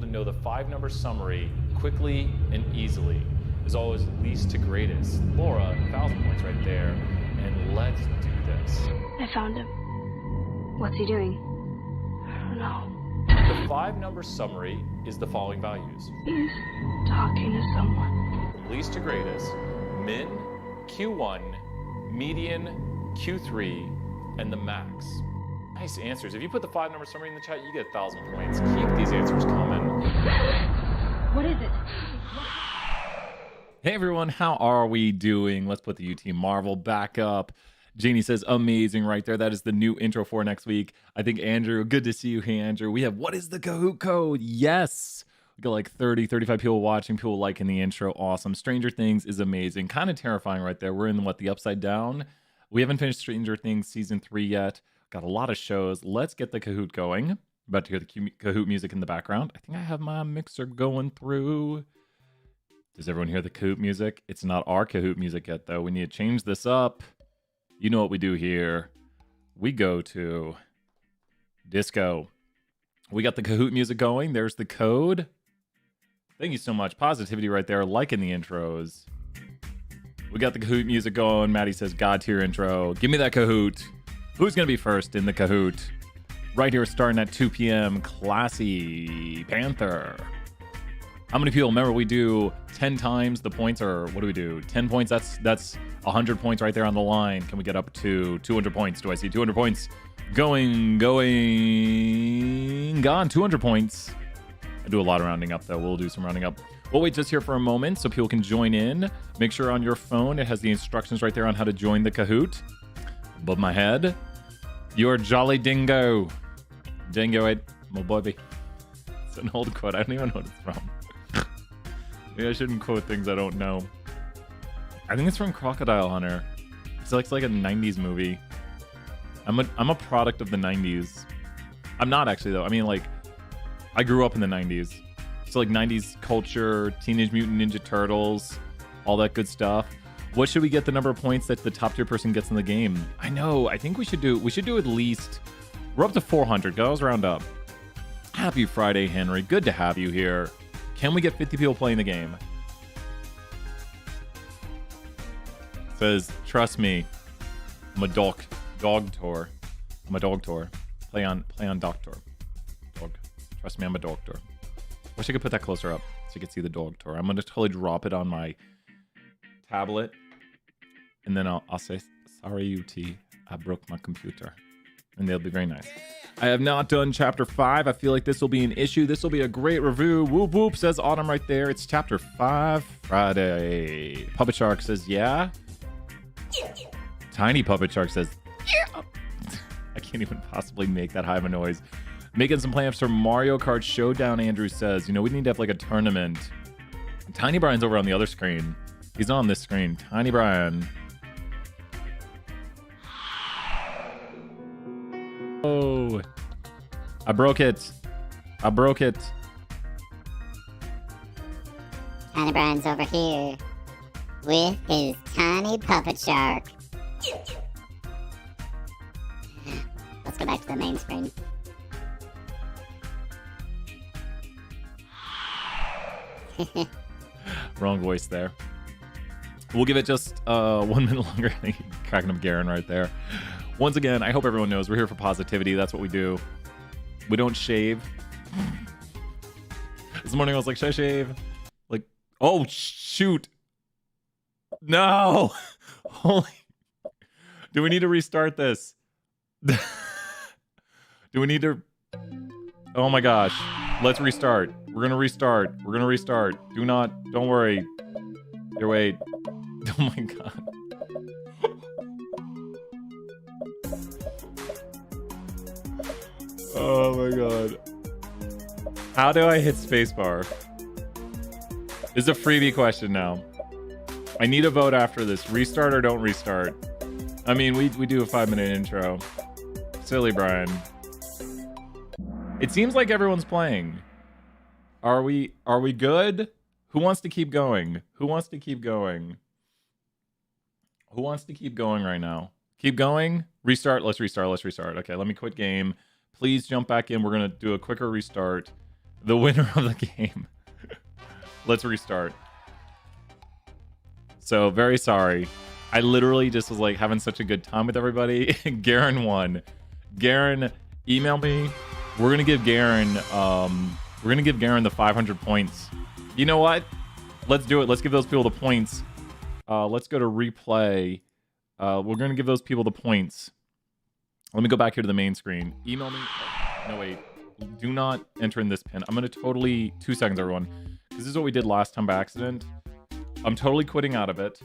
able to know the 5-number summary quickly and easily is always least to greatest. Laura, 1,000 points right there. And let's do this. I found him. What's he doing? I don't know. The 5-number summary is the following values. He's talking to someone. From least to greatest, min, Q1, median, Q3, and the max. Nice answers. If you put the 5-number summary in the chat, you get 1,000 points. Keep these answers coming. What is it? Hey everyone, how are we doing? Let's put the UT Marvel back up. Janie says, amazing right there. That is the new intro for next week. I think Andrew, good to see you. Hey Andrew, we have, what is the Kahoot code? Yes. We got like 30, 35 people watching, people liking the intro. Awesome. Stranger Things is amazing. Kind of terrifying right there. We're in what, the Upside Down? We haven't finished Stranger Things season 3 yet. Got a lot of shows. Let's get the Kahoot going. About to hear the Kahoot music in the background. I think I have my mixer going through. Does everyone hear the Kahoot music? It's not our Kahoot music yet, though. We need to change this up. You know what we do here. We go to disco. We got the Kahoot music going. There's the code. Thank you so much. Positivity right there. Liking the intros. We got the Kahoot music going. Maddie says, God tier intro. Give me that Kahoot. Who's going to be first in the Kahoot? Right here, starting at 2 p.m. Classy Panther. How many people? Remember, we do 10 times the points, or what do we do? 10 points, that's 100 points right there on the line. Can we get up to 200 points? Do I see 200 points? Gone. 200 points. I do a lot of rounding up, though. We'll do some rounding up. We'll wait just here for a moment so people can join in. Make sure on your phone it has the instructions right there on how to join the Kahoot. Above my head, you're Jolly Dingo. Dingo, my baby. It's an old quote. I don't even know what it's from. Maybe I shouldn't quote things I don't know. I think it's from Crocodile Hunter. It's like a 90s movie. I'm a product of the 90s. I'm not actually, though. I mean, like, I grew up in the 90s. So, like, 90s culture, Teenage Mutant Ninja Turtles, all that good stuff. What should we get the number of points that the top tier person gets in the game? I know. I think we should do at least... We're up to 400. Let's round up. Happy Friday, Henry. Good to have you here. Can we get 50 people playing the game? Says, trust me. I'm a dog tour. I'm a dog tour. Play on doctor. Dog. Trust me, I'm a doctor. Wish I could put that closer up so you could see the dog tour. I'm gonna totally drop it on my tablet, and then I'll say, sorry, UT, I broke my computer. And they'll be very nice. I have not done chapter 5. I feel like this will be an issue. This will be a great review. Whoop whoop, says Autumn right there. It's chapter 5 Friday. Puppet Shark says, yeah. Tiny Puppet Shark says, yeah. I can't even possibly make that high of a noise. Making some plans for Mario Kart Showdown, Andrew says. You know, we need to have like a tournament. Tiny Brian's over on the other screen. He's on this screen. Tiny Brian. Oh, I broke it. Tiny Brian's over here with his tiny puppet shark. Let's go back to the main screen. Wrong voice there. We'll give it just 1 minute longer. I think cracking up Garen right there. Once again, I hope everyone knows we're here for positivity. That's what we do. We don't shave. This morning I was like, should I shave? Like, oh, shoot. No. Holy. Do we need to restart this? Do we need to? Oh my gosh. Let's restart. We're going to restart. Don't worry. Here, wait. Oh my God. Oh my God. How do I hit spacebar? This is a freebie question now. I need a vote after this. Restart or don't restart? I mean, we do a 5-minute intro. Silly Brian. It seems like everyone's playing. Are we good? Who wants to keep going? Who wants to keep going right now? Keep going? Restart? Let's restart. Okay, let me quit game. Please jump back in. We're going to do a quicker restart. The winner of the game. Let's restart. So, very sorry. I literally just was like having such a good time with everybody. Garen won. Garen, email me. We're gonna give Garen the 500 points. You know what? Let's do it. Let's give those people the points. Let's go to replay. We're gonna give those people the points. Let me go back here to the main screen. Email me. No, wait. Do not enter in this pin. I'm gonna totally 2 seconds, everyone. This is what we did last time by accident. I'm totally quitting out of it.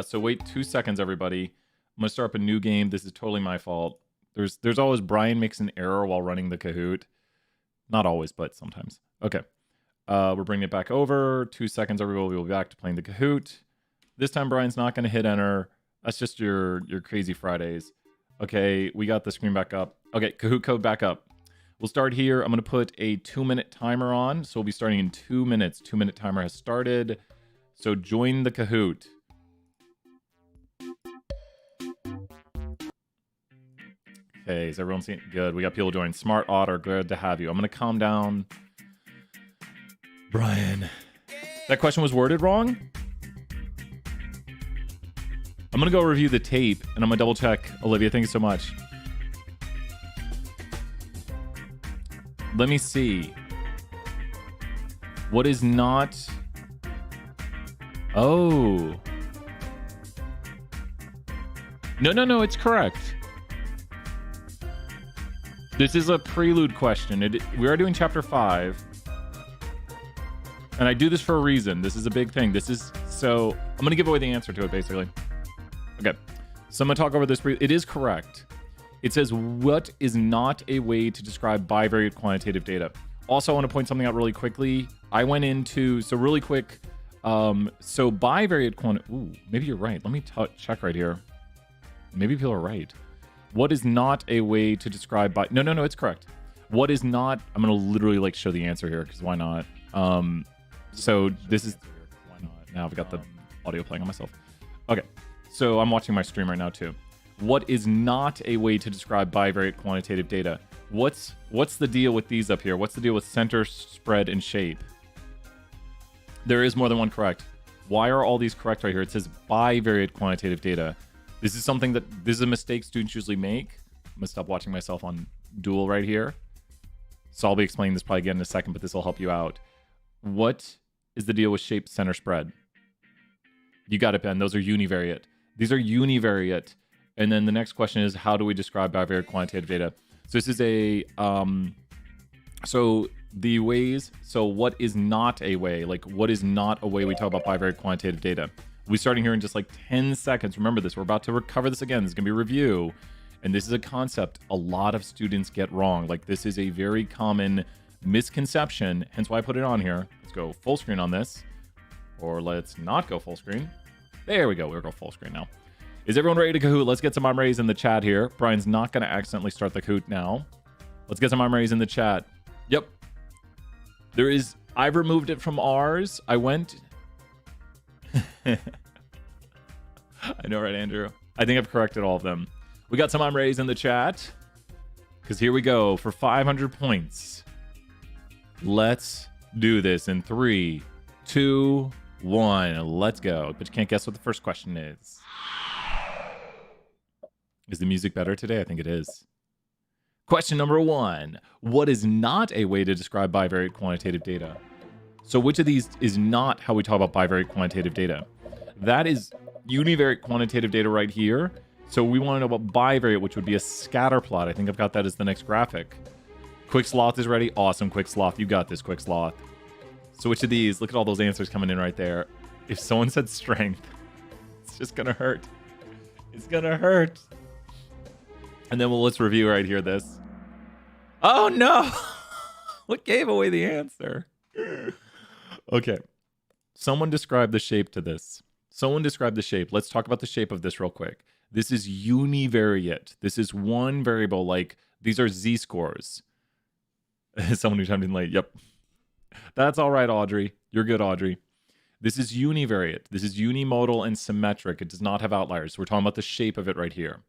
So wait 2 seconds, everybody. I'm gonna start up a new game. This is totally my fault. There's always Brian makes an error while running the Kahoot. Not always, but sometimes. Okay. We're bringing it back over. 2 seconds, everybody. We'll be back to playing the Kahoot. This time, Brian's not gonna hit enter. That's just your crazy Fridays. Okay, we got the screen back up. Okay, Kahoot code back up. We'll start here. I'm gonna put a 2-minute timer on. So we'll be starting in 2 minutes. 2-minute timer has started. So join the Kahoot. Okay, is everyone seeing it? Good. We got people joining. Smart Otter, good to have you. I'm gonna calm down. Brian. That question was worded wrong? I'm gonna go review the tape and I'm gonna double check. Olivia, thank you so much. Let me see. What is not... Oh. No, it's correct. This is a prelude question. We are doing chapter 5. And I do this for a reason. This is a big thing. So I'm going to give away the answer to it, basically. Okay. So I'm going to talk over this. It is correct. It says, what is not a way to describe bivariate quantitative data? Also, I want to point something out really quickly. I went into, so really quick, so bivariate ooh, maybe you're right. Let me check right here. Maybe people are right. What is not a way to describe no, it's correct. What is not, I'm going to literally like show the answer here because why not? So this is, why not? Now I've got the audio playing on myself. Okay. So I'm watching my stream right now too. What is not a way to describe bivariate quantitative data? What's the deal with these up here? What's the deal with center, spread, and shape? There is more than one correct. Why are all these correct right here? It says bivariate quantitative data. This is a mistake students usually make. I'm gonna stop watching myself on Duel right here. So I'll be explaining this probably again in a second, but this will help you out. What is the deal with shape, center, spread? You got it, Ben. Those are univariate. These are univariate. And then the next question is, how do we describe bivariate quantitative data? So this is a, so what is not a way? Like, what is not a way we talk about bivariate quantitative data? We'll be starting here in just like 10 seconds. Remember this, we're about to recover this again. This is gonna be a review. And this is a concept a lot of students get wrong. Like, this is a very common misconception, hence why I put it on here. Let's go full screen on this. Or let's not go full screen. There we go, we'll go full screen now. Is everyone ready to Kahoot? Let's get some raise in the chat here. Brian's not going to accidentally start the Kahoot now. Let's get some raise in the chat. Yep. I've removed it from ours. I went. I know, right, Andrew? I think I've corrected all of them. We got some raise in the chat. Because here we go for 500 points. Let's do this in 3, 2, 1. Let's go. But you can't guess what the first question is. Is the music better today? I think it is. Question number 1. What is not a way to describe bivariate quantitative data? So which of these is not how we talk about bivariate quantitative data? That is univariate quantitative data right here. So we want to know about bivariate, which would be a scatter plot. I think I've got that as the next graphic. Quick Sloth is ready. Awesome, Quick Sloth. You got this, Quick Sloth. So which of these? Look at all those answers coming in right there. If someone said strength, it's just going to hurt. It's going to hurt. And then let's review right here this. Oh no! What gave away the answer? Okay. Someone describe the shape to this. Someone describe the shape. Let's talk about the shape of this real quick. This is univariate. This is one variable, like these are z-scores. Someone who chimed in late. Yep. That's all right, Audrey. You're good, Audrey. This is univariate. This is unimodal and symmetric. It does not have outliers. We're talking about the shape of it right here.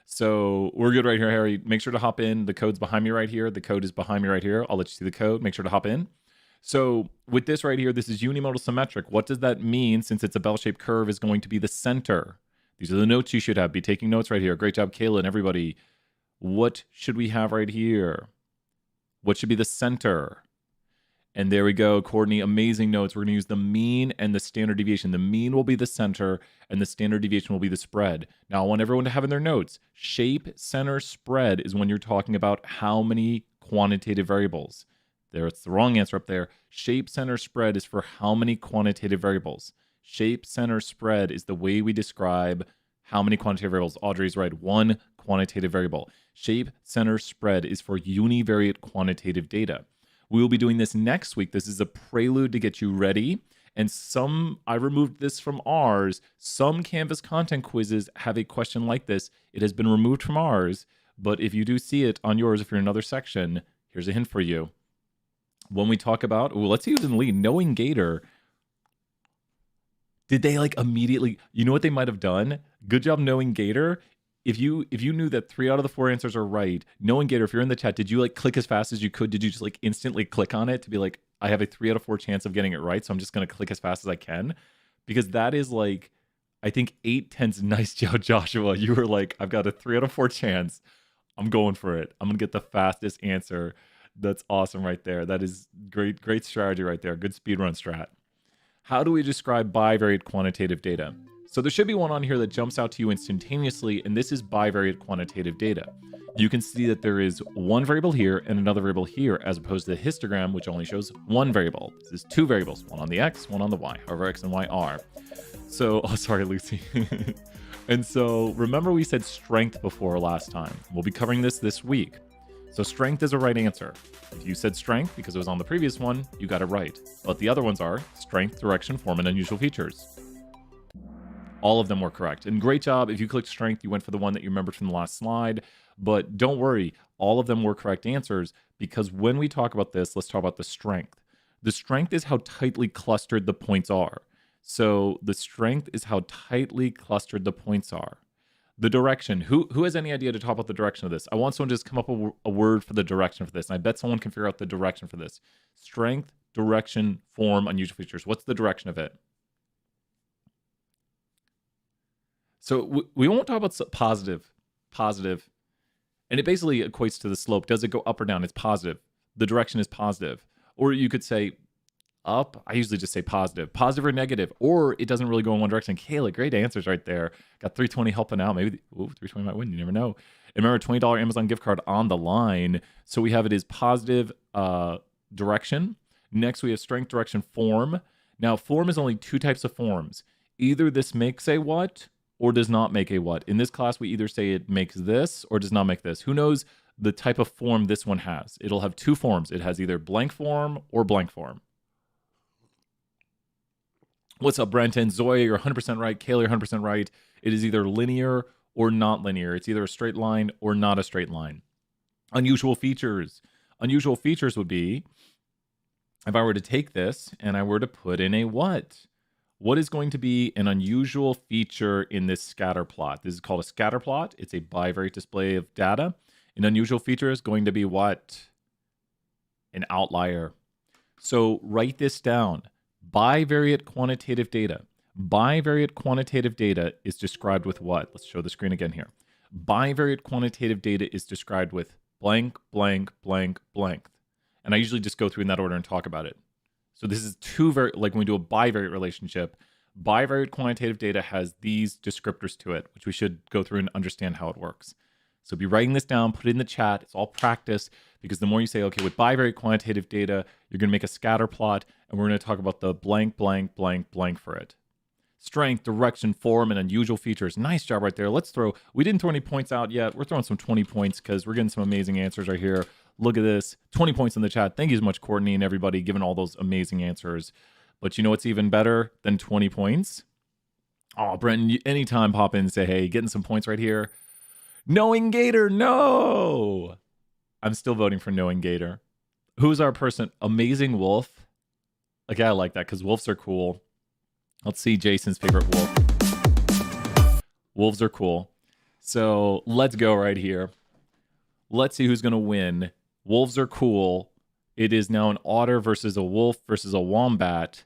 So we're good right here, Harry. Make sure to hop in. The code's behind me right here. The code is behind me right here. I'll let you see the code. Make sure to hop in. So with this right here, this is unimodal symmetric. What does that mean? Since it's a bell-shaped curve, is going to be the center. These are the notes you should have. Be taking notes right here. Great job, Kayla and everybody. What should we have right here? What should be the center? And there we go, Courtney, amazing notes. We're going to use the mean and the standard deviation. The mean will be the center, and the standard deviation will be the spread. Now, I want everyone to have in their notes, shape, center, spread is when you're talking about how many quantitative variables. There, it's the wrong answer up there. Shape, center, spread is for how many quantitative variables. Shape, center, spread is the way we describe how many quantitative variables. Audrey's right, one quantitative variable. Shape, center, spread is for univariate quantitative data. We will be doing this next week. This is a prelude to get you ready. And I removed this from ours. Some Canvas content quizzes have a question like this. It has been removed from ours, but if you do see it on yours, if you're in another section, here's a hint for you. When we talk about, let's see who's in the lead. Knowing Gator, did they like immediately, you know what they might have done? Good job, Knowing Gator. If you knew that 3 out of the 4 answers are right, Knowing Gator, if you're in the chat, did you like click as fast as you could? Did you just like instantly click on it to be like, I have a 3 out of 4 chance of getting it right, so I'm just going to click as fast as I can? Because that is like, I think 8/10. Nice job, Joshua. You were like, I've got a 3 out of 4 chance. I'm going for it. I'm going to get the fastest answer. That's awesome right there. That is great strategy right there. Good speedrun strat. How do we describe bivariate quantitative data? So there should be one on here that jumps out to you instantaneously, and this is bivariate quantitative data. You can see that there is one variable here and another variable here, as opposed to the histogram, which only shows one variable. This is 2 variables, one on the x, one on the y, however x and y are. So, oh, sorry, Lucy. And so remember we said strength before last time. We'll be covering this week. So strength is a right answer. If you said strength because it was on the previous one, you got it right. But the other ones are strength, direction, form, and unusual features. All of them were correct. And great job. If you clicked strength, you went for the one that you remembered from the last slide. But don't worry, all of them were correct answers, because when we talk about this, let's talk about the strength. The strength is how tightly clustered the points are. So the strength is how tightly clustered the points are. The direction, who has any idea to talk about the direction of this? I want someone to just come up with a word for the direction for this. And I bet someone can figure out the direction for this. Strength, direction, form, unusual features. What's the direction of it? So we won't talk about positive, and it basically equates to the slope. Does it go up or down? It's positive. The direction is positive. Or you could say up. I usually just say positive or negative, or it doesn't really go in one direction. Kayla, great answers right there. Got 320 helping out. Maybe 320 might win. You never know. And remember, $20 Amazon gift card on the line. So we have it as positive direction. Next, we have strength, direction, form. Now, form is only 2 types of forms. Either this makes a what, or does not make a what. In this class, we either say it makes this or does not make this. Who knows the type of form this one has? It'll have 2 forms. It has either blank form or blank form. What's up, Brenton? Zoya, you're 100% right. Kayla, you're 100% right. It is either linear or not linear. It's either a straight line or not a straight line. Unusual features. Unusual features would be, if I were to take this and I were to put in a what? What is going to be an unusual feature in this scatter plot? This is called a scatter plot. It's a bivariate display of data. An unusual feature is going to be what? An outlier. So write this down. Bivariate quantitative data. Bivariate quantitative data is described with what? Let's show the screen again here. Bivariate quantitative data is described with blank, blank, blank, blank. And I usually just go through in that order and talk about it. So this is like when we do a bivariate relationship, bivariate quantitative data has these descriptors to it, which we should go through and understand how it works. So be writing this down, put it in the chat. It's all practice, because the more you say, okay, with bivariate quantitative data, you're going to make a scatter plot, and we're going to talk about the blank, blank, blank, blank for it. Strength, direction, form, and unusual features. Nice job right there. We didn't throw any points out yet. We're throwing some 20 points because we're getting some amazing answers right here. Look at this. 20 points in the chat. Thank you so much, Courtney and everybody, giving all those amazing answers. But you know what's even better than 20 points? Oh, Brenton, anytime pop in and say, hey, getting some points right here. Knowing Gator, no! I'm still voting for Knowing Gator. Who's our person? Amazing Wolf. Okay, I like that because wolves are cool. Let's see Jason's favorite wolf. Wolves are cool. So let's go right here. Let's see who's going to win. Wolves are cool. It is now an otter versus a wolf versus a wombat.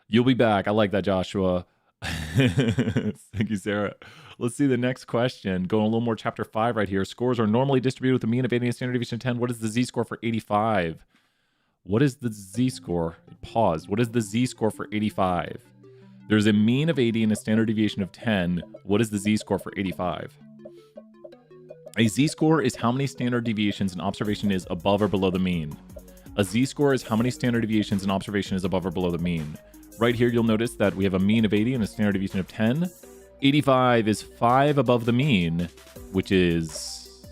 You'll be back. I like that, Joshua. Thank you, Sarah. Let's see the next question. Going a little more chapter 5 right here. Scores are normally distributed with a mean of 80 and a standard deviation of 10. What is the z-score for 85? What is the z-score? Pause. What is the z-score for 85? There's a mean of 80 and a standard deviation of 10. What is the z-score for 85? A z-score is how many standard deviations an observation is above or below the mean. A z-score is how many standard deviations an observation is above or below the mean. Right here, you'll notice that we have a mean of 80 and a standard deviation of 10. 85 is 5 above the mean, which is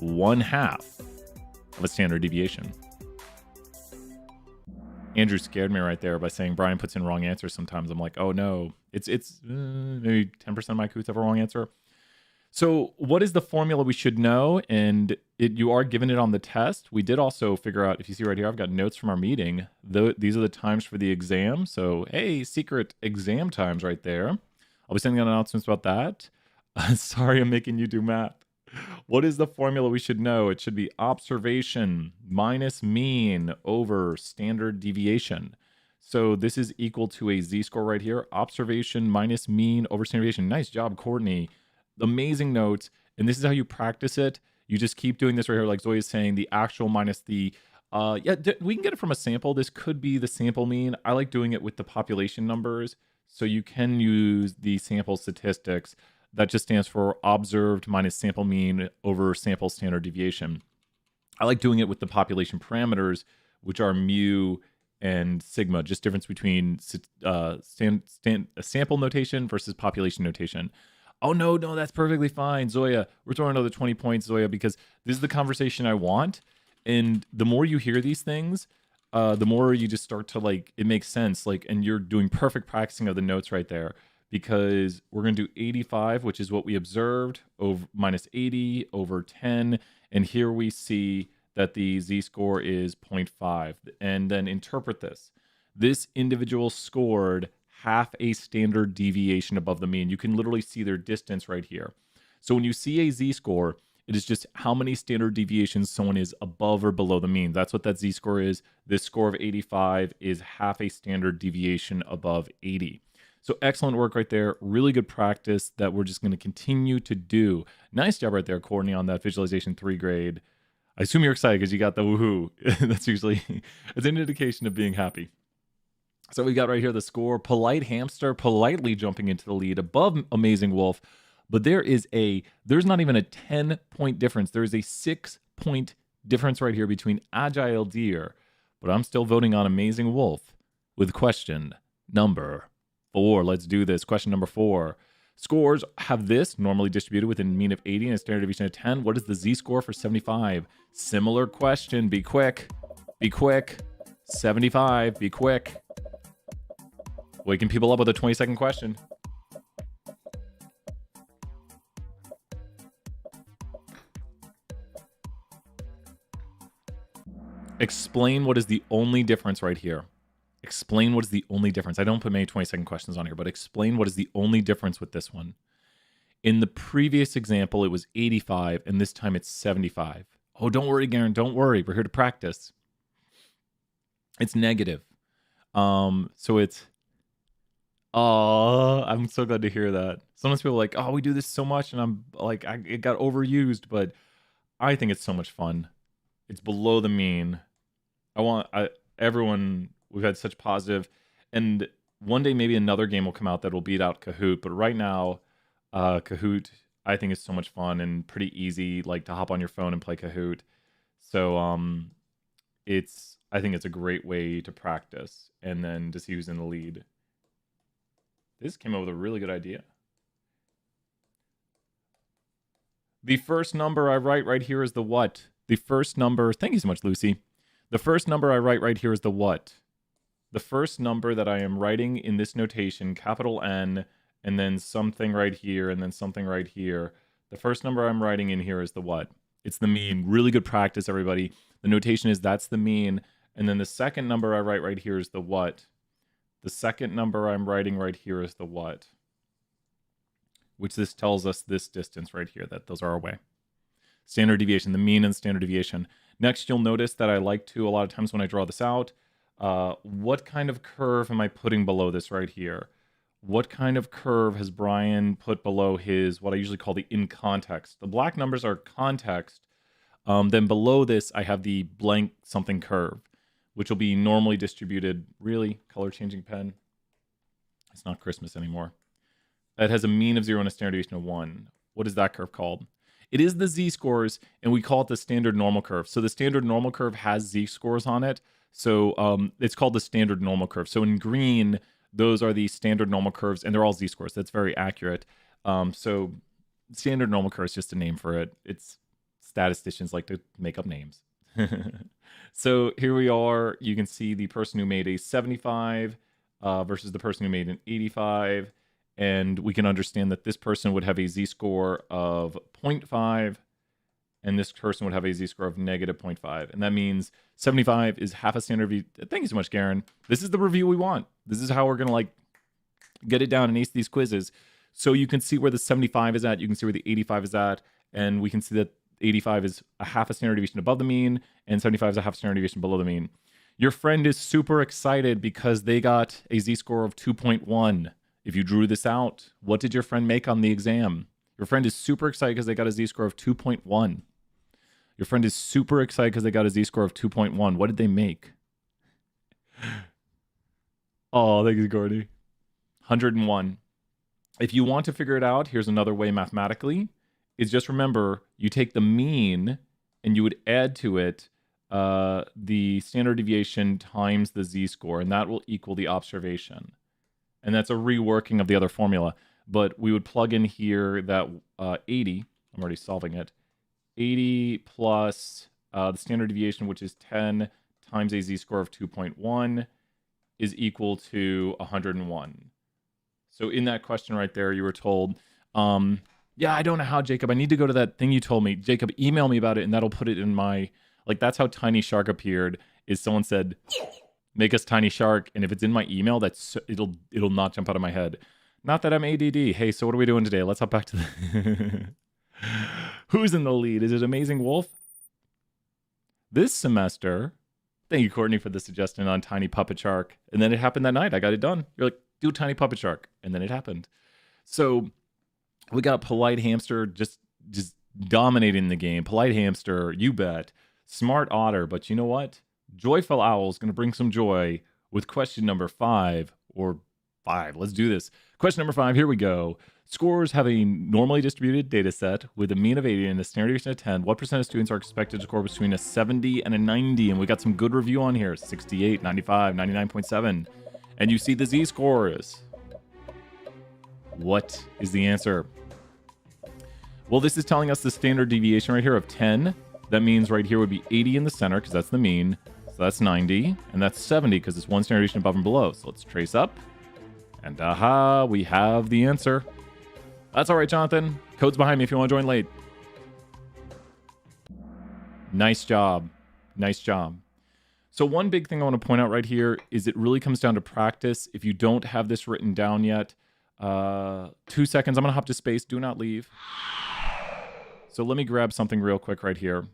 1/2 of a standard deviation. Andrew scared me right there by saying Brian puts in wrong answers sometimes. I'm like, oh no, it's maybe 10% of my Kahoots have a wrong answer. So what is the formula we should know? And you are given it on the test. We did also figure out, if you see right here, I've got notes from our meeting. These are the times for the exam. So, hey, secret exam times right there. I'll be sending out announcements about that. Sorry, I'm making you do math. What is the formula we should know? It should be observation minus mean over standard deviation. So this is equal to a z-score right here. Observation minus mean over standard deviation. Nice job, Courtney. Amazing notes. And this is how you practice it. You just keep doing this right here, like Zoe is saying, the actual minus the, we can get it from a sample. This could be the sample mean. I like doing it with the population numbers. So you can use the sample statistics. That just stands for observed minus sample mean over sample standard deviation. I like doing it with the population parameters, which are mu and sigma, just difference between sample notation versus population notation. Oh, no, that's perfectly fine. Zoya, we're throwing another 20 points, Zoya, because this is the conversation I want. And the more you hear these things, the more you just start to, like, it makes sense. Like, and you're doing perfect practicing of the notes right there, because we're going to do 85, which is what we observed, over minus 80 over 10. And here we see that the z-score is 0.5. And then interpret this. This individual scored half a standard deviation above the mean. You can literally see their distance right here. So when you see a z-score, it is just how many standard deviations someone is above or below the mean. That's what that z-score is. This score of 85 is half a standard deviation above 80. So excellent work right there. Really good practice that we're just going to continue to do. Nice job right there, Courtney, on that visualization 3 grade. I assume you're excited because you got the woohoo. That's usually, it's an indication of being happy. So we got right here the score. Polite Hamster politely jumping into the lead above Amazing Wolf. But there's not even a 10-point difference. There is a 6-point difference right here between Agile Deer. But I'm still voting on Amazing Wolf with question number 4. Let's do this. Question number 4. Scores have this normally distributed with a mean of 80 and a standard deviation of 10. What is the z-score for 75? Similar question. Be quick. Be quick. 75. Be quick. Waking people up with a 20-second question. Explain what is the only difference right here. Explain what is the only difference. I don't put many 20-second questions on here, but explain what is the only difference with this one. In the previous example, it was 85, and this time it's 75. Oh, don't worry, Garen. Don't worry. We're here to practice. It's negative. So it's... Oh, I'm so glad to hear that. Sometimes people are like, oh, we do this so much, and I'm like, it got overused, but I think it's so much fun. It's below the mean. Everyone, we've had such positive, and one day maybe another game will come out that will beat out Kahoot, but right now, Kahoot, I think is so much fun and pretty easy, like to hop on your phone and play Kahoot. So, I think it's a great way to practice and then to see who's in the lead. This came up with a really good idea. The first number I write right here is the what? The first number, thank you so much, Lucy. The first number I write right here is the what? The first number that I am writing in this notation, capital N, and then something right here, and then something right here. The first number I'm writing in here is the what? It's the mean. Really good practice, everybody. The notation is that's the mean. And then the second number I write right here is the what? The second number I'm writing right here is the what? which this tells us this distance right here, that those are away. Standard deviation, the mean and standard deviation. Next, you'll notice that I like to, a lot of times when I draw this out, what kind of curve am I putting below this right here? What kind of curve has Brian put below his, what I usually call the in context? The black numbers are context. Then below this, I have the blank something curve, which will be normally distributed. Really? Color changing pen? It's not Christmas anymore. That has a mean of 0 and a standard deviation of 1. What is that curve called? It is the z-scores, and we call it the standard normal curve. So the standard normal curve has z-scores on it. So it's called the standard normal curve. So in green, those are the standard normal curves, and they're all z-scores. That's very accurate. So standard normal curve is just a name for it. It's statisticians like to make up names. So here we are. You can see the person who made a 75 versus the person who made an 85. And we can understand that this person would have a z-score of 0.5, and this person would have a z-score of negative 0.5. And that means 75 is half a standard review. Thank you so much, Garen. This is the review we want. This is how we're going to like get it down and ace these quizzes. So you can see where the 75 is at. You can see where the 85 is at. And we can see that 85 is a half a standard deviation above the mean, and 75 is a half standard deviation below the mean. Your friend is super excited because they got a z-score of 2.1. If you drew this out, what did your friend make on the exam? Your friend is super excited because they got a z-score of 2.1. Your friend is super excited because they got a z-score of 2.1. What did they make? Oh, thank you, Gordy. 101. If you want to figure it out, here's another way mathematically. Is just remember, you take the mean and you would add to it the standard deviation times the z-score, and that will equal the observation. And that's a reworking of the other formula. But we would plug in here that 80, I'm already solving it, 80 plus the standard deviation, which is 10 times a z-score of 2.1 is equal to 101. So in that question right there, you were told, yeah, I don't know how, Jacob. I need to go to that thing you told me. Jacob, email me about it, and that'll put it in my, like, that's how Tiny Shark appeared, is someone said, make us Tiny Shark, and if it's in my email, it'll not jump out of my head. Not that I'm ADD. Hey, so what are we doing today? Let's hop back to the... Who's in the lead? Is it Amazing Wolf? This semester, thank you, Courtney, for the suggestion on Tiny Puppet Shark. And then it happened that night. I got it done. You're like, do Tiny Puppet Shark. And then it happened. So we got Polite Hamster just dominating the game. Polite Hamster, you bet. Smart Otter, but you know what? Joyful Owl is going to bring some joy with question number 5 or 5. Let's do this. Question number 5, here we go. Scores have a normally distributed data set with a mean of 80 and a standard deviation of 10. What percent of students are expected to score between a 70 and a 90? And we got some good review on here. 68, 95, 99.7. And you see the z-scores. What is the answer? Well, this is telling us the standard deviation right here of 10. That means right here would be 80 in the center because that's the mean. So that's 90. And that's 70 because it's one standard deviation above and below. So let's trace up. And aha, we have the answer. That's all right, Jonathan. Code's behind me if you want to join late. Nice job. Nice job. So one big thing I want to point out right here is it really comes down to practice. If you don't have this written down yet, 2 seconds. I'm going to hop to space. Do not leave. So let me grab something real quick right here.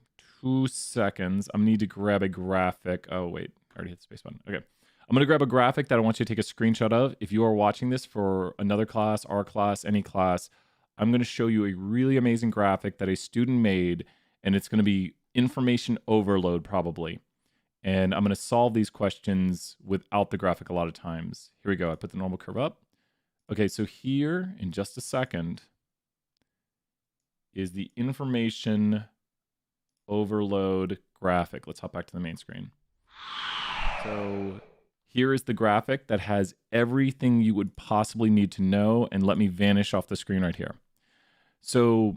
2 seconds. I'm going to need to grab a graphic. Oh, wait. I already hit the space button. Okay. I'm going to grab a graphic that I want you to take a screenshot of. If you are watching this for another class, our class, any class, I'm going to show you a really amazing graphic that a student made, and it's going to be information overload probably. And I'm going to solve these questions without the graphic a lot of times. Here we go. I put the normal curve up. Okay, so here in just a second is the information overload graphic. Let's hop back to the main screen. So here is the graphic that has everything you would possibly need to know, and let me vanish off the screen right here. So,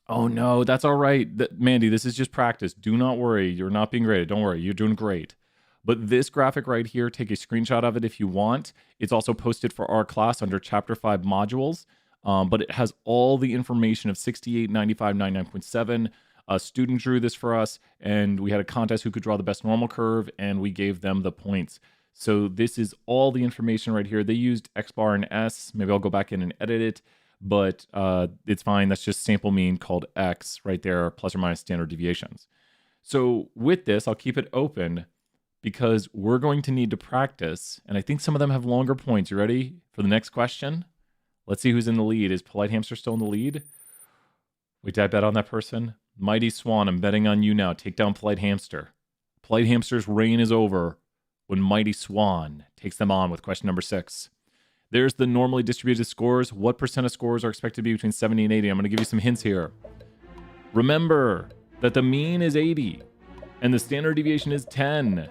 oh no, that's all right. Mandy, this is just practice. Do not worry. You're not being graded. Don't worry. You're doing great. But this graphic right here, take a screenshot of it if you want. It's also posted for our class under Chapter 5 modules, but it has all the information of 68, 95, 99.7. A student drew this for us, and we had a contest who could draw the best normal curve, and we gave them the points. So this is all the information right here. They used X bar and S. Maybe I'll go back in and edit it. but it's fine. That's just sample mean called X right there, plus or minus standard deviations. So with this, I'll keep it open because we're going to need to practice. And I think some of them have longer points. You ready for the next question? Let's see who's in the lead. Is Polite Hamster still in the lead? Wait, did I bet on that person? Mighty Swan, I'm betting on you now. Take down Polite Hamster. Polite Hamster's reign is over when Mighty Swan takes them on with question number 6. There's the normally distributed scores. What percent of scores are expected to be between 70 and 80? I'm going to give you some hints here. Remember that the mean is 80 and the standard deviation is 10.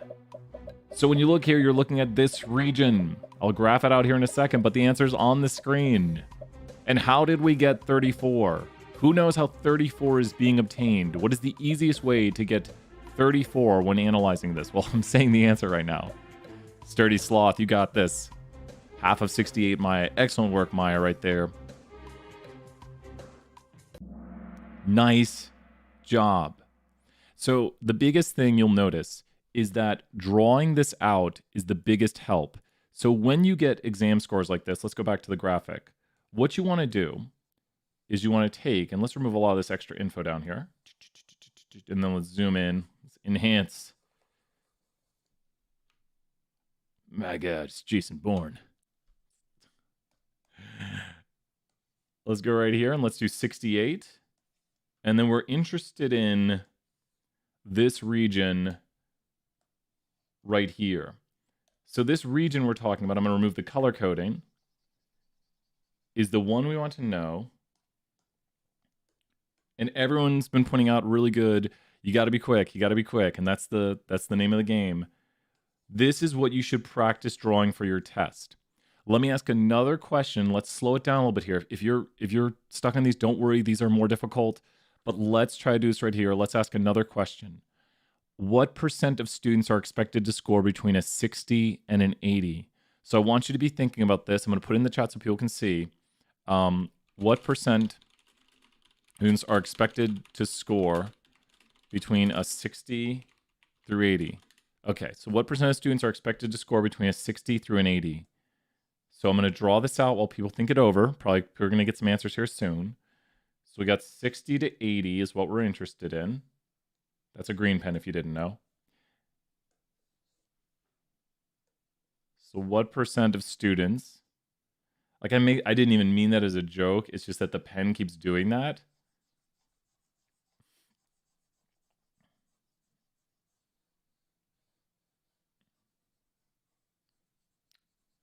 So when you look here, you're looking at this region. I'll graph it out here in a second, but the answer's on the screen. And how did we get 34? Who knows how 34 is being obtained? What is the easiest way to get 34 when analyzing this? Well, I'm saying the answer right now. Sturdy Sloth, you got this. Half of 68, Maya. Excellent work, Maya, right there. Nice job. So the biggest thing you'll notice is that drawing this out is the biggest help. So when you get exam scores like this, let's go back to the graphic. What you want to do is you want to take, and let's remove a lot of this extra info down here. And then let's zoom in, let's enhance. My God, it's Jason Bourne. Let's go right here and let's do 68. And then we're interested in this region right here. So this region we're talking about, I'm going to remove the color coding, is the one we want to know. And everyone's been pointing out really good, you got to be quick, you got to be quick. And that's the name of the game. This is what you should practice drawing for your test. Let me ask another question. Let's slow it down a little bit here. If you're stuck on these, don't worry, these are more difficult. But let's try to do this right here. Let's ask another question. What percent of students are expected to score between a 60 and an 80? So I want you to be thinking about this. I'm going to put it in the chat so people can see. What percent students are expected to score between a 60 through 80? Okay, so what percent of students are expected to score between a 60 through an 80? So I'm going to draw this out while people think it over. Probably we're going to get some answers here soon. So we got 60 to 80 is what we're interested in. That's a green pen if you didn't know. So what percent of students, like I didn't even mean that as a joke. It's just that the pen keeps doing that.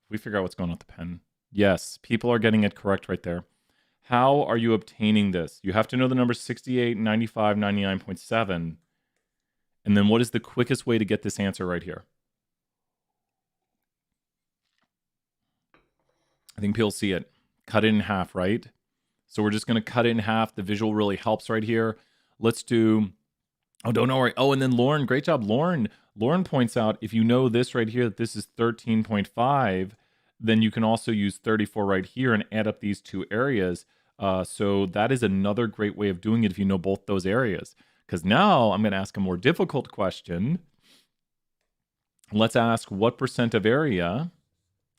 We figure out what's going on with the pen. Yes, people are getting it correct right there. How are you obtaining this? You have to know the numbers 68, 95, 99.7. And then what is the quickest way to get this answer right here? I think people see it. Cut it in half, right? So we're just going to cut it in half. The visual really helps right here. Let's do... Oh, don't worry. Oh, and then Lauren, great job, Lauren. Lauren points out, if you know this right here, that this is 13.5, then you can also use 34 right here and add up these two areas. So that is another great way of doing it if you know both those areas. Because now I'm going to ask a more difficult question. Let's ask what percent of area,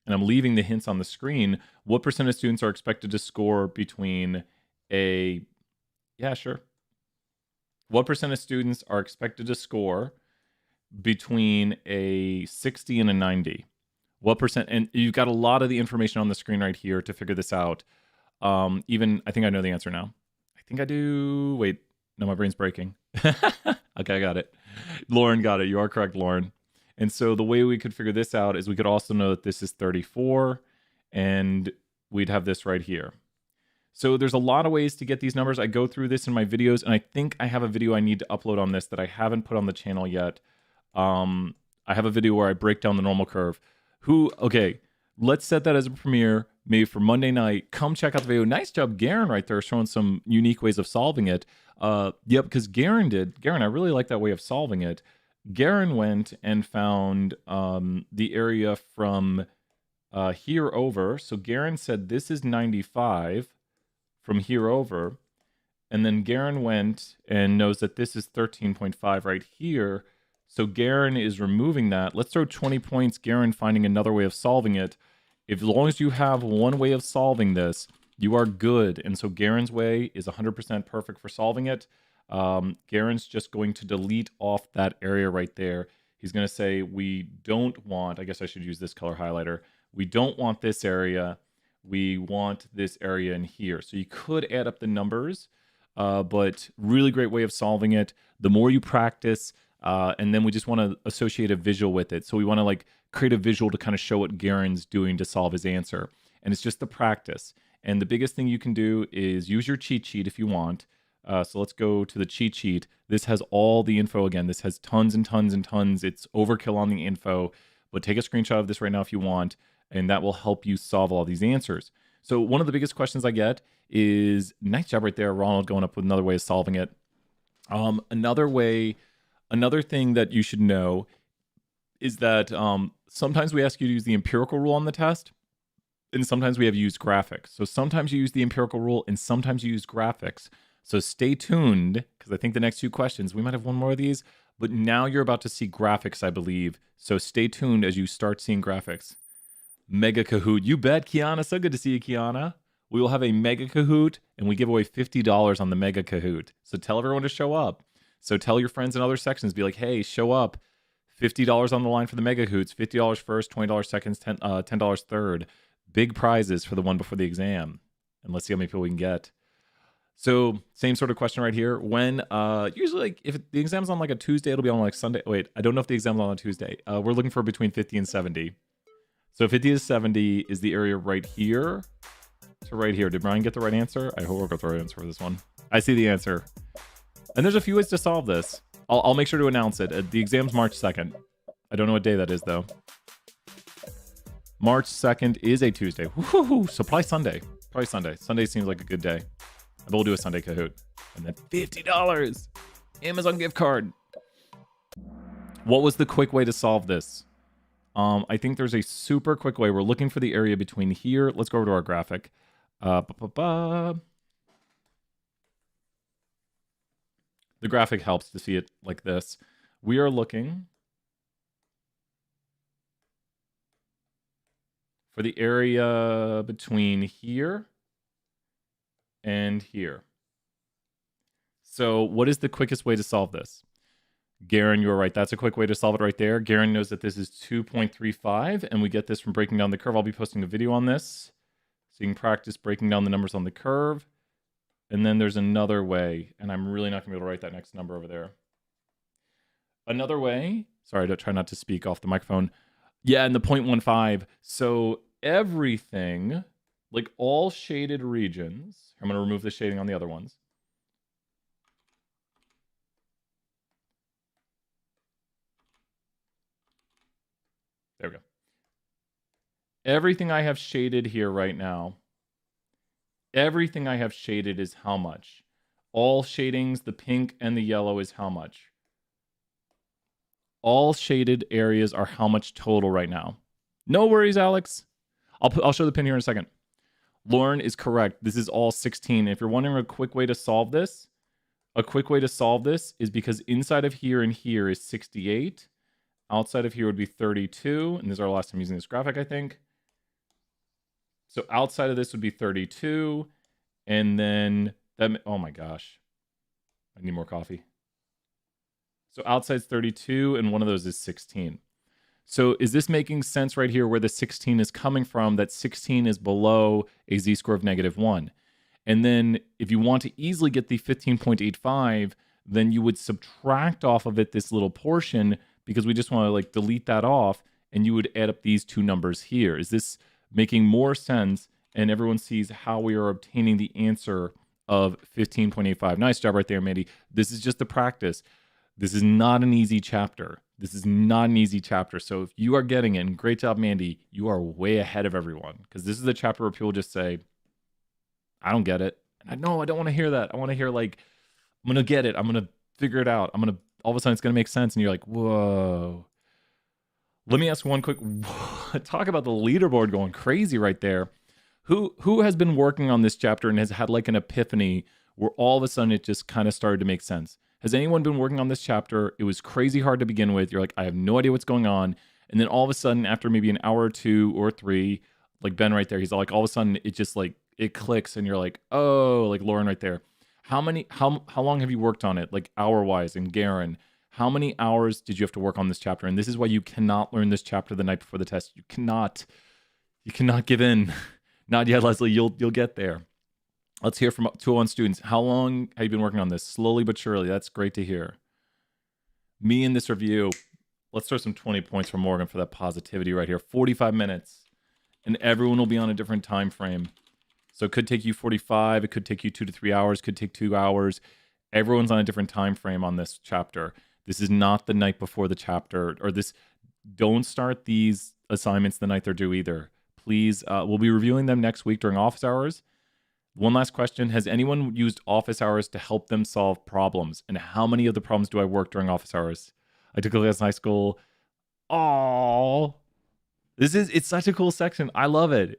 and I'm leaving the hints on the screen, what percent of students are expected to score between a... Yeah, sure. What percent of students are expected to score between a 60 and a 90? What percent? And you've got a lot of the information on the screen right here to figure this out. Even, I think I know the answer now. I think I do. Wait, no, my brain's breaking. Okay, I got it. Lauren got it. You are correct, Lauren. And so the way we could figure this out is we could also know that this is 34, and we'd have this right here. So there's a lot of ways to get these numbers. I go through this in my videos, and I think I have a video I need to upload on this that I haven't put on the channel yet. I have a video where I break down the normal curve. Okay, let's set that as a premiere, maybe for Monday night. Come check out the video. Nice job, Garen, right there, showing some unique ways of solving it. Yep, because Garen, I really like that way of solving it. Garen went and found the area from here over. So Garen said this is 95 from here over. And then Garen went and knows that this is 13.5 right here. So Garen is removing that. Let's throw 20 points, Garen finding another way of solving it. As long as you have one way of solving this, You are good. And so Garen's way is 100% perfect for solving it. Garen's just going to delete off that area right there. He's going to say, we don't want, I guess I should use this color highlighter. We don't want this area. We want this area in here. So you could add up the numbers, but really great way of solving it. The more you practice, and then we just want to associate a visual with it. So we want to like create a visual to kind of show what Garen's doing to solve his answer. And it's just the practice. And the biggest thing you can do is use your cheat sheet if you want. So let's go to the cheat sheet. This has all the info again. This has tons and tons and tons. It's overkill on the info, but take a screenshot of this right now if you want, and that will help you solve all these answers. So one of the biggest questions I get is, nice job right there, Ronald, going up with another way of solving it. Another thing that you should know is that sometimes we ask you to use the empirical rule on the test, and sometimes we have used graphics. So sometimes you use the empirical rule and sometimes you use graphics. So stay tuned, because I think the next 2 questions, we might have one more of these, but now you're about to see graphics, I believe. So stay tuned as you start seeing graphics. Mega Kahoot. You bet, Kiana. So good to see you, Kiana. We will have a Mega Kahoot, and we give away $50 on the Mega Kahoot. So tell everyone to show up. So tell your friends in other sections, be like, hey, show up. $50 on the line for the Mega Kahoots. $50 first, $20 seconds, $10 third. Big prizes for the one before the exam. And let's see how many people we can get. So same sort of question right here. When, usually like if the exam's on like a Tuesday, it'll be on like Sunday. Wait, I don't know if the exam's on a Tuesday. We're looking for between 50 and 70. So 50 to 70 is the area right here to right here. Did Brian get the right answer? I hope we'll get the right answer for this one. I see the answer. And there's a few ways to solve this. I'll make sure to announce it. The exam's March 2nd. I don't know what day that is though. March 2nd is a Tuesday. Woo-hoo-hoo. So probably Sunday. Probably Sunday. Sunday seems like a good day. But we'll do a Sunday Kahoot. And then $50. Amazon gift card. What was the quick way to solve this? I think there's a super quick way. We're looking for the area between here. Let's go over to our graphic. The graphic helps to see it like this. We are looking for the area between here and here. So what is the quickest way to solve this? Garen, you were right. That's a quick way to solve it right there. Garen knows that this is 2.35, and we get this from breaking down the curve. I'll be posting a video on this, so you can practice breaking down the numbers on the curve. And then there's another way, and I'm really not going to be able to write that next number over there. Another way, sorry, try not to speak off the microphone. Yeah, and the 0.15. So everything, like all shaded regions, I'm going to remove the shading on the other ones. There we go. Everything I have shaded here right now, everything I have shaded is how much? All shadings, the pink and the yellow is how much? All shaded areas are how much total right now? No worries, Alex. I'll show the pin here in a second. Lauren is correct. This is all 16. If you're wondering a quick way to solve this, is because inside of here and here is 68. Outside of here would be 32. And this is our last time using this graphic, I think. So outside of this would be 32. And then, oh my gosh. I need more coffee. So outside's 32, and one of those is 16. So is this making sense right here where the 16 is coming from, that 16 is below a z-score of -1? And then if you want to easily get the 15.85, then you would subtract off of it this little portion, because we just want to like delete that off, and you would add up these two numbers here. Is this making more sense? And everyone sees how we are obtaining the answer of 15.85. Nice job right there, Mandy. This is just the practice. This is not an easy chapter. This is not an easy chapter. So if you are getting it, and great job, Mandy, you are way ahead of everyone, because this is the chapter where people just say, I don't get it. And I know I don't want to hear that. I want to hear like, I'm going to get it. I'm going to figure it out. All of a sudden it's going to make sense. And you're like, whoa. Let me ask one quick, talk about the leaderboard going crazy right there. Who has been working on this chapter and has had like an epiphany where all of a sudden it just kind of started to make sense? Has anyone been working on this chapter? It was crazy hard to begin with. You're like, I have no idea what's going on. And then all of a sudden, after maybe an hour or 2 or 3, like Ben right there, he's like, all of a sudden it just like, it clicks and you're like, oh, like Lauren right there. How long have you worked on it? Like hour-wise, and Garen, how many hours did you have to work on this chapter? And this is why you cannot learn this chapter the night before the test. You cannot give in. Not yet, Leslie. You'll get there. Let's hear from 201 students. How long have you been working on this? Slowly but surely. That's great to hear. Me in this review. Let's throw some 20 points for Morgan for that positivity right here. 45 minutes. And everyone will be on a different time frame. So it could take you 45. It could take you 2 to 3 hours. Could take 2 hours. Everyone's on a different time frame on this chapter. This is not the night before the chapter. Or this. Don't start these assignments the night they're due either. Please, we'll be reviewing them next week during office hours. One last question. Has anyone used office hours to help them solve problems? And how many of the problems do I work during office hours? I took a class in high school. Oh, it's such a cool section. I love it.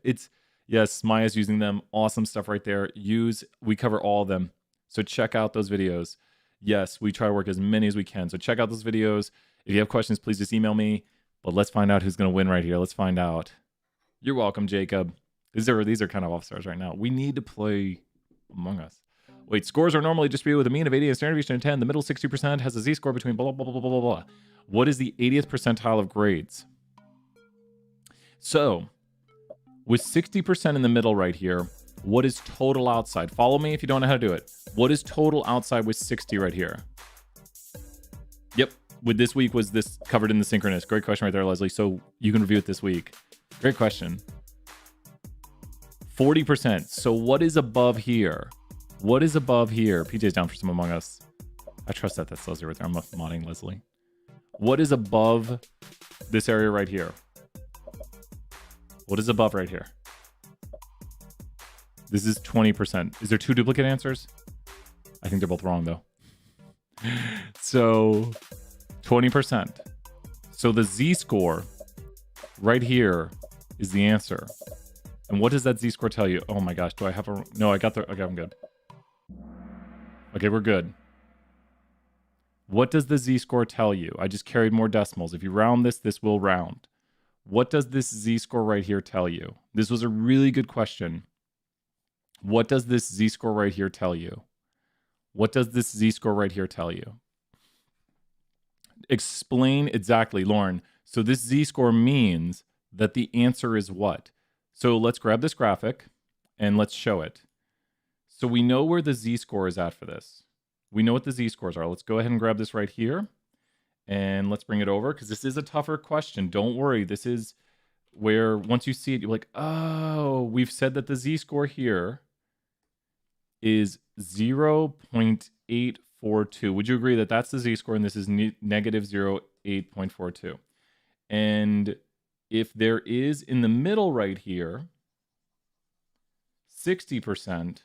Yes, Maya's using them. Awesome stuff right there. We cover all of them. So check out those videos. Yes, we try to work as many as we can. So check out those videos. If you have questions, please just email me. But let's find out who's going to win right here. Let's find out. You're welcome, Jacob. These are kind of officers right now. We need to play Among Us. Wait, scores are normally distributed with a mean of 80 and standard deviation of 10. The middle 60% has a z-score between blah, blah, blah, blah, blah, blah. What is the 80th percentile of grades? So, with 60% in the middle right here, what is total outside? Follow me if you don't know how to do it. What is total outside with 60 right here? Yep. With this week, was this covered in the synchronous? Great question right there, Leslie. So you can review it this week. Great question. 40%. So what is above here? What is above here? PJ's down for some Among Us. I trust that that's Leslie right there. I'm not modding Leslie. What is above this area right here? What is above right here? This is 20%. Is there 2 duplicate answers? I think they're both wrong though. So 20%. So the z-score right here is the answer. And what does that z-score tell you? Oh my gosh, do I have a... No, I got the... Okay, I'm good. Okay, we're good. What does the z-score tell you? I just carried more decimals. If you round this, this will round. What does this z-score right here tell you? This was a really good question. What does this z-score right here tell you? What does this z-score right here tell you? Explain exactly, Lauren. So this z-score means that the answer is what? So let's grab this graphic and let's show it. So we know where the z-score is at for this. We know what the z-scores are. Let's go ahead and grab this right here and let's bring it over because this is a tougher question. Don't worry. This is where once you see it, you're like, oh, we've said that the z-score here is 0.842. Would you agree that that's the z-score and this is negative 0.842? And if there is in the middle right here, 60%,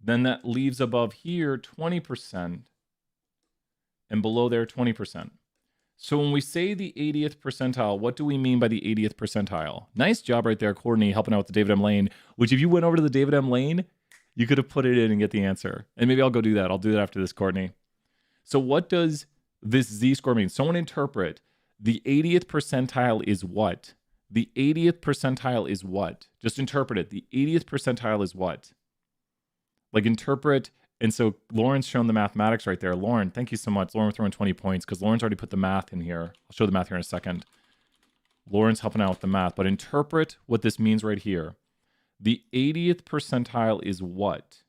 then that leaves above here 20% and below there 20%. So when we say the 80th percentile, what do we mean by the 80th percentile? Nice job right there, Courtney, helping out with the David M. Lane, which if you went over to the David M. Lane, you could have put it in and get the answer. And maybe I'll go do that. I'll do that after this, Courtney. So what does this z-score mean? Someone interpret the 80th percentile is what? The 80th percentile is what? Just interpret it. The 80th percentile is what? Like interpret. And so Lauren's shown the mathematics right there. Lauren, thank you so much. Lauren throwing 20 points because Lauren's already put the math in here. I'll show the math here in a second. Lauren's helping out with the math, but interpret what this means right here. The 80th percentile is what?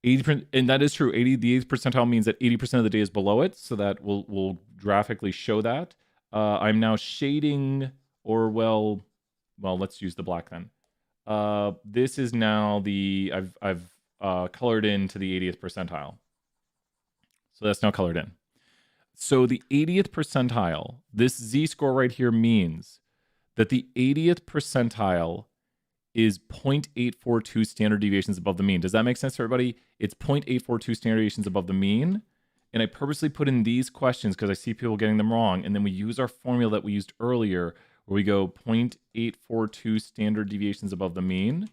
80%, and that is true. The 80th percentile means that 80% of the day is below it, so that we'll graphically show that. I'm now shading, or well, let's use the black then. This is now I've colored into the 80th percentile. So that's now colored in. So the 80th percentile, this z-score right here means that the 80th percentile is 0.842 standard deviations above the mean. Does that make sense to everybody? It's 0.842 standard deviations above the mean. And I purposely put in these questions because I see people getting them wrong. And then we use our formula that we used earlier where we go 0.842 standard deviations above the mean.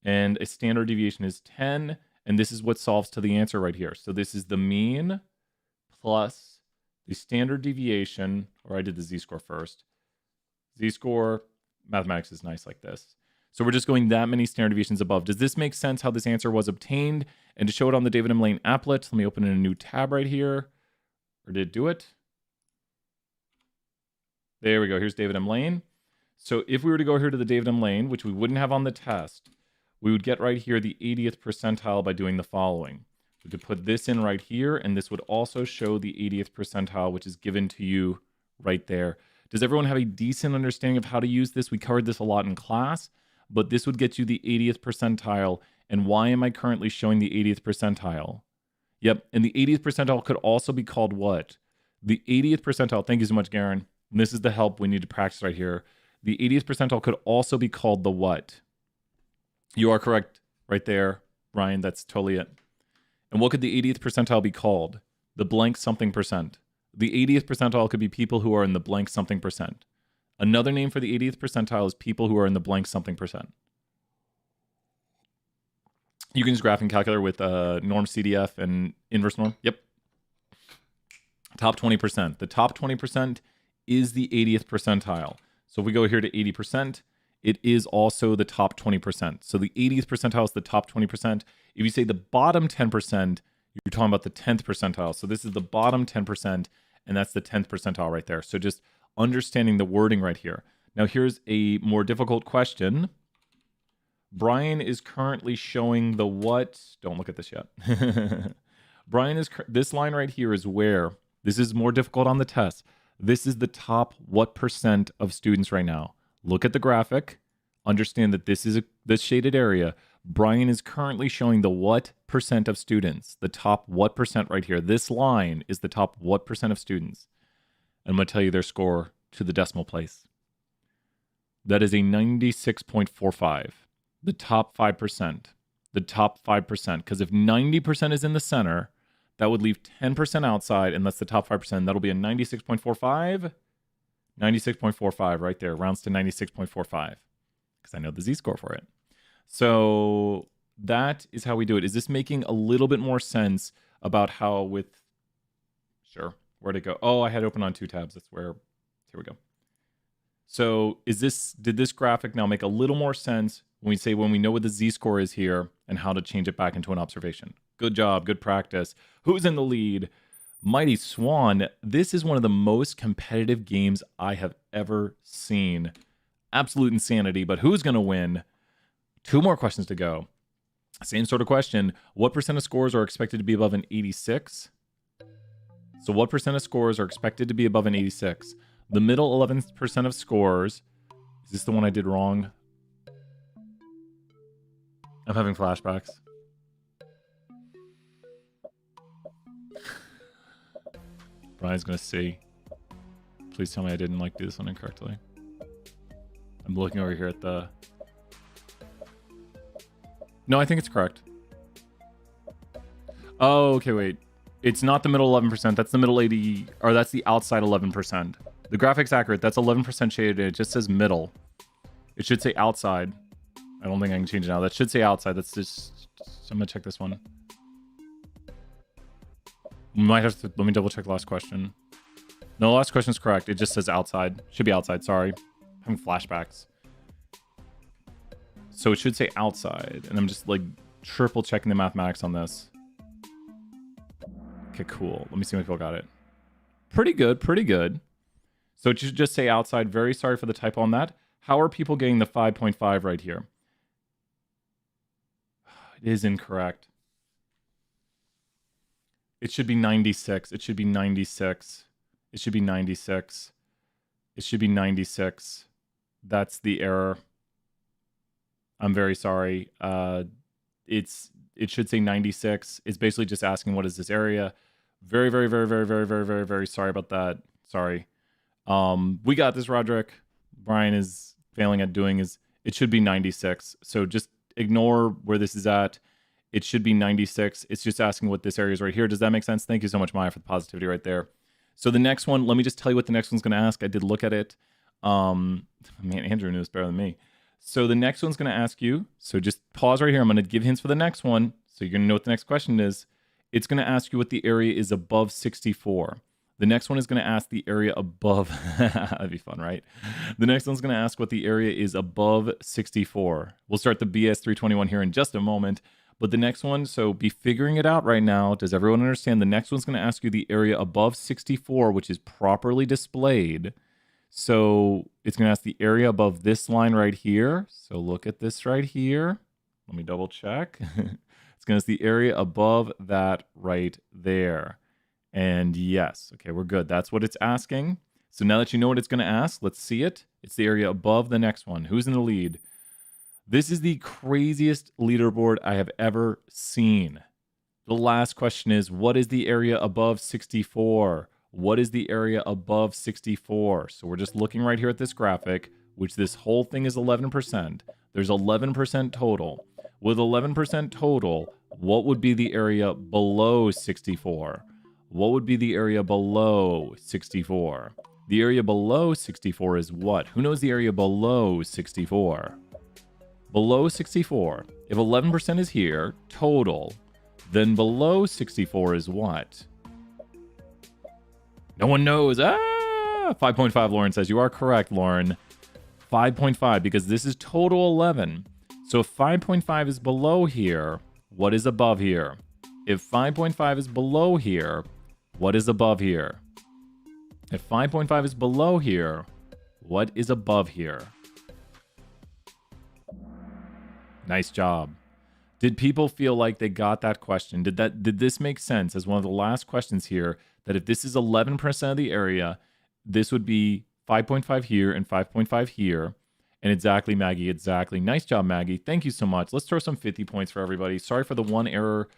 And a standard deviation is 10. And this is what solves to the answer right here. So this is the mean plus the standard deviation, or I did the z-score first. Z-score, mathematics is nice like this. So we're just going that many standard deviations above. Does this make sense how this answer was obtained? And to show it on the David M. Lane applet, let me open in a new tab right here. Or did it do it? There we go. Here's David M. Lane. So if we were to go here to the David M. Lane, which we wouldn't have on the test, we would get right here the 80th percentile by doing the following. We could put this in right here, and this would also show the 80th percentile, which is given to you right there. Does everyone have a decent understanding of how to use this? We covered this a lot in class, but this would get you the 80th percentile. And why am I currently showing the 80th percentile? Yep, and the 80th percentile could also be called what? The 80th percentile, thank you so much, Garen. And this is the help we need to practice right here. The 80th percentile could also be called the what? You are correct right there, Ryan. That's totally it. And what could the 80th percentile be called? The blank something percent. The 80th percentile could be people who are in the blank something percent. Another name for the 80th percentile is people who are in the blank something percent. You can use graphing calculator with norm CDF and inverse norm. Yep. Top 20%. The top 20% is the 80th percentile. So if we go here to 80%, it is also the top 20%. So the 80th percentile is the top 20%. If you say the bottom 10%, you're talking about the 10th percentile. So this is the bottom 10%, and that's the 10th percentile right there. So just understanding the wording right here. Now here's a more difficult question. Brian is currently showing the what? Don't look at this yet. Brian is, this line right here is where, this is more difficult on the test. This is the top what percent of students right now. Look at the graphic. Understand that this is this shaded area. Brian is currently showing the what percent of students. The top what percent right here. This line is the top what percent of students. And I'm going to tell you their score to the decimal place. That is a 96.45. The top 5%. The top 5%. Because if 90% is in the center, that would leave 10% outside, and that's the top 5%. That'll be a 96.45. 96.45 right there. Rounds to 96.45. Because I know the z-score for it. So that is how we do it. Is this making a little bit more sense about how with... Sure. Where'd it go? Oh, I had it open on two tabs. That's where... Here we go. So did this graphic now make a little more sense when we say when we know what the z-score is here and how to change it back into an observation? Good job. Good practice. Who's in the lead? Mighty Swan. This is one of the most competitive games I have ever seen. Absolute insanity, but who's going to win? Two more questions to go. Same sort of question. What percent of scores are expected to be above an 86? So what percent of scores are expected to be above an 86? The middle 11% of scores. Is this the one I did wrong? I'm having flashbacks. Brian's going to see. Please tell me I didn't do this one incorrectly. I'm looking over here at the... No, I think it's correct. Oh, okay, wait. It's not the middle 11%. That's the middle 80... Or that's the outside 11%. The graphic's accurate. That's 11% shaded. It just says middle. It should say outside. I don't think I can change it now. That should say outside. That's just... I'm going to check this one. Might have to... Let me double check the last question. No, the last question is correct. It just says outside. Should be outside. Sorry. I'm having flashbacks. So it should say outside. And I'm just triple checking the mathematics on this. Okay, cool. Let me see if people got it. Pretty good. Pretty good. So it should just say outside. Very sorry for the typo on that. How are people getting the 5.5 right here? It is incorrect. It should be 96. It should be 96. It should be 96. It should be 96. That's the error. I'm very sorry. It should say 96. It's basically just asking what is this area. Very, very, very, very, very, very, very, very sorry about that. Sorry. We got this, Roderick. Brian is failing at doing is it should be 96. So just ignore where this is at. It should be 96. It's just asking what this area is right here. Does that make sense? Thank you so much, Maya, for the positivity right there. So the next one, let me just tell you what the next one's going to ask. I did look at it. Man, Andrew knew this better than me. So the next one's going to ask you, so just pause right here. I'm going to give hints for the next one. So you're going to know what the next question is. It's going to ask you what the area is above 64. The next one is going to ask the area above. That'd be fun, right? The next one's going to ask what the area is above 64. We'll start the BS 321 here in just a moment. But the next one, so be figuring it out right now. Does everyone understand? The next one's going to ask you the area above 64, which is properly displayed. So it's going to ask the area above this line right here. So look at this right here. Let me double check. It's going to ask the area above that right there. And yes, okay, we're good. That's what it's asking. So now that you know what it's going to ask, let's see it. It's the area above the next one. Who's in the lead? This is the craziest leaderboard I have ever seen. The last question is, what is the area above 64? What is the area above 64? So we're just looking right here at this graphic, which this whole thing is 11%. There's 11% total. With 11% total, what would be the area below 64? What would be the area below 64? The area below 64 is what? Who knows the area below 64? Below 64. If 11% is here, total, then below 64 is what? No one knows. 5.5, Lauren says. You are correct, Lauren. 5.5, because this is total 11. So if 5.5 is below here, what is above here? If 5.5 is below here, what is above here? If 5.5 is below here, what is above here? Nice job. Did people feel like they got that question? Did this make sense as one of the last questions here, that if this is 11% of the area, this would be 5.5 here and 5.5 here? And exactly, Maggie, exactly. Nice job, Maggie. Thank you so much. Let's throw some 50 points for everybody. Sorry for the one error.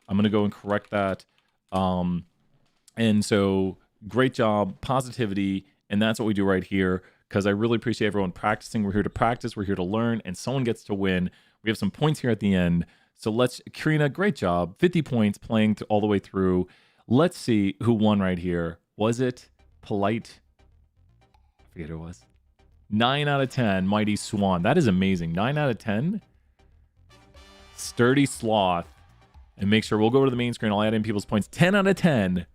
I'm going to go and correct that. And so great job, positivity, and that's what we do right here, because I really appreciate everyone practicing. We're here to practice, we're here to learn, and someone gets to win. We have some points here at the end. So Karina, great job. 50 points playing all the way through. Let's see who won right here. Was it Polite? I forget who it was. 9 out of 10, Mighty Swan. That is amazing. 9 out of 10. Sturdy Sloth. And make sure we'll go to the main screen. I'll add in people's points. 10 out of 10.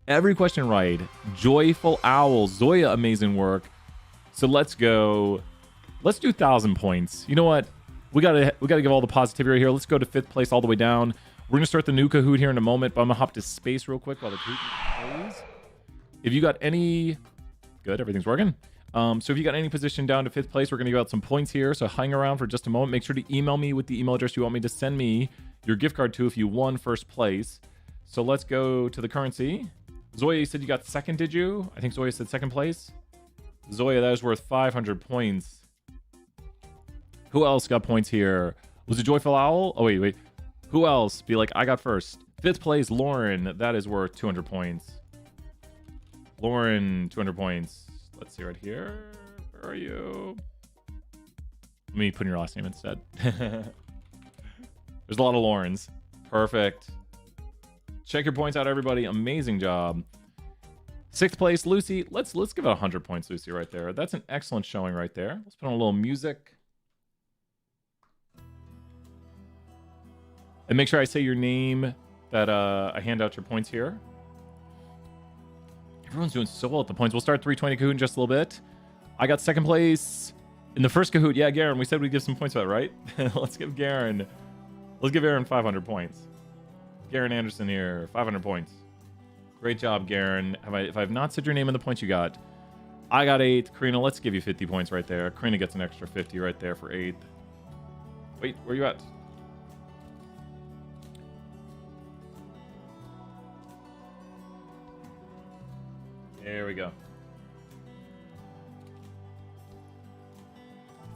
Every question right. Joyful Owl. Zoya, amazing work. So let's go. Let's do 1,000 points. You know what? We gotta give all the positivity right here. Let's go to 5th place all the way down. We're gonna start the new Kahoot here in a moment, but I'm gonna hop to space real quick while the Kahoot plays. If you got any, good, everything's working. So if you got any position down to 5th place, we're gonna give out some points here. So hang around for just a moment. Make sure to email me with the email address you want me to send me your gift card to if you won 1st place. So let's go to the currency. Zoya, you said you got 2nd, did you? I think Zoya said 2nd place. Zoya, that is worth 500 points. Who else got points here? Was it Joyful Owl? Oh, wait. Who else? Be like, I got 1st. 5th place, Lauren. That is worth 200 points. Lauren, 200 points. Let's see right here. Where are you? Let me put in your last name instead. There's a lot of Laurens. Perfect. Check your points out, everybody. Amazing job. 6th place, Lucy. Let's give it 100 points, Lucy, right there. That's an excellent showing right there. Let's put on a little music. And make sure I say your name, that I hand out your points here. Everyone's doing so well at the points. We'll start 320 Kahoot in just a little bit. I got 2nd place in the 1st Kahoot. Yeah, Garen, we said we'd give some points out, right? Let's give Aaron 500 points. Garen Anderson here, 500 points. Great job, Garen. If I have not said your name in the points you got, I got 8th. Karina, let's give you 50 points right there. Karina gets an extra 50 right there for 8th. Wait, where are you at? There we go.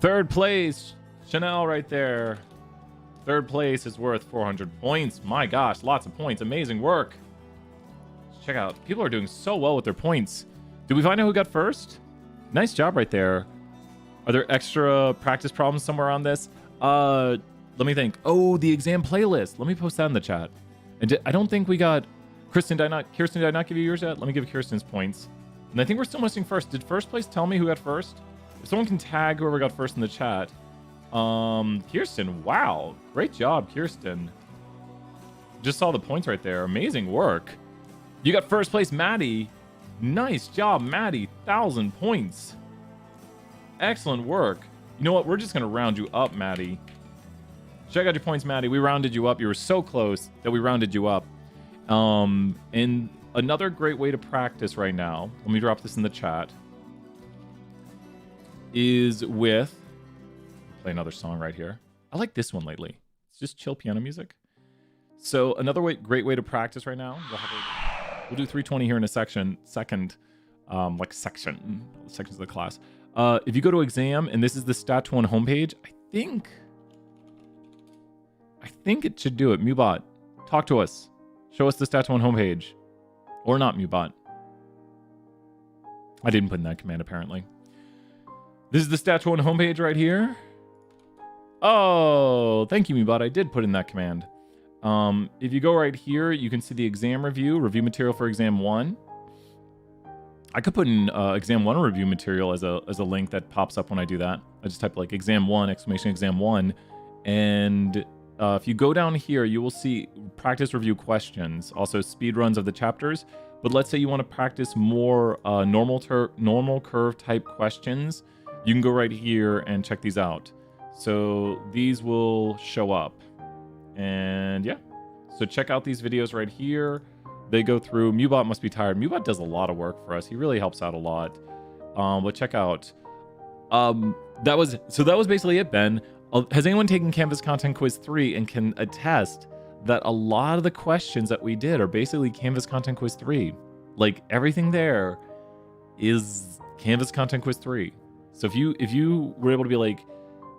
3rd place, Chanel right there. 3rd place is worth 400 points. My gosh, lots of points. Amazing work. Check out. People are doing so well with their points. Did we find out who got 1st? Nice job right there. Are there extra practice problems somewhere on this? Let me think. Oh, the exam playlist. Let me post that in the chat. And I don't think we got... Kirsten, did I not give you yours yet? Let me give Kirsten's points. And I think we're still missing 1st. Did 1st place tell me who got 1st? If someone can tag whoever got 1st in the chat. Kirsten, wow. Great job, Kirsten. Just saw the points right there. Amazing work. You got 1st place, Maddie. Nice job, Maddie. 1,000 points. Excellent work. You know what? We're just going to round you up, Maddie. Check out your points, Maddie. We rounded you up. You were so close that we rounded you up. And another great way to practice right now, let me drop this in the chat, is with, play another song right here. I like this one lately. It's just chill piano music. So another great way to practice right now, we'll do 320 here in a second, sections of the class. If you go to exam, and this is the Stat 1 homepage, I think it should do it. Mubot, talk to us. Show us the Stat 1 homepage. Or not, Mubot. I didn't put in that command, apparently. This is the Stat 1 homepage right here. Oh, thank you, Mubot. I did put in that command. If you go right here, you can see the exam review material for exam 1. I could put in exam 1 review material as a link that pops up when I do that. I just type like exam 1, exclamation exam 1. And if you go down here, you will see practice review questions, also speed runs of the chapters. But let's say you want to practice more normal curve type questions. You can go right here and check these out. So these will show up. And yeah, so check out these videos right here. They go through. Mubot must be tired. Mubot does a lot of work for us. He really helps out a lot. But check out. That was basically it, Ben. Has anyone taken Canvas Content Quiz 3 and can attest that a lot of the questions that we did are basically Canvas Content Quiz 3? Like everything there is Canvas Content Quiz 3. So if you were able to be like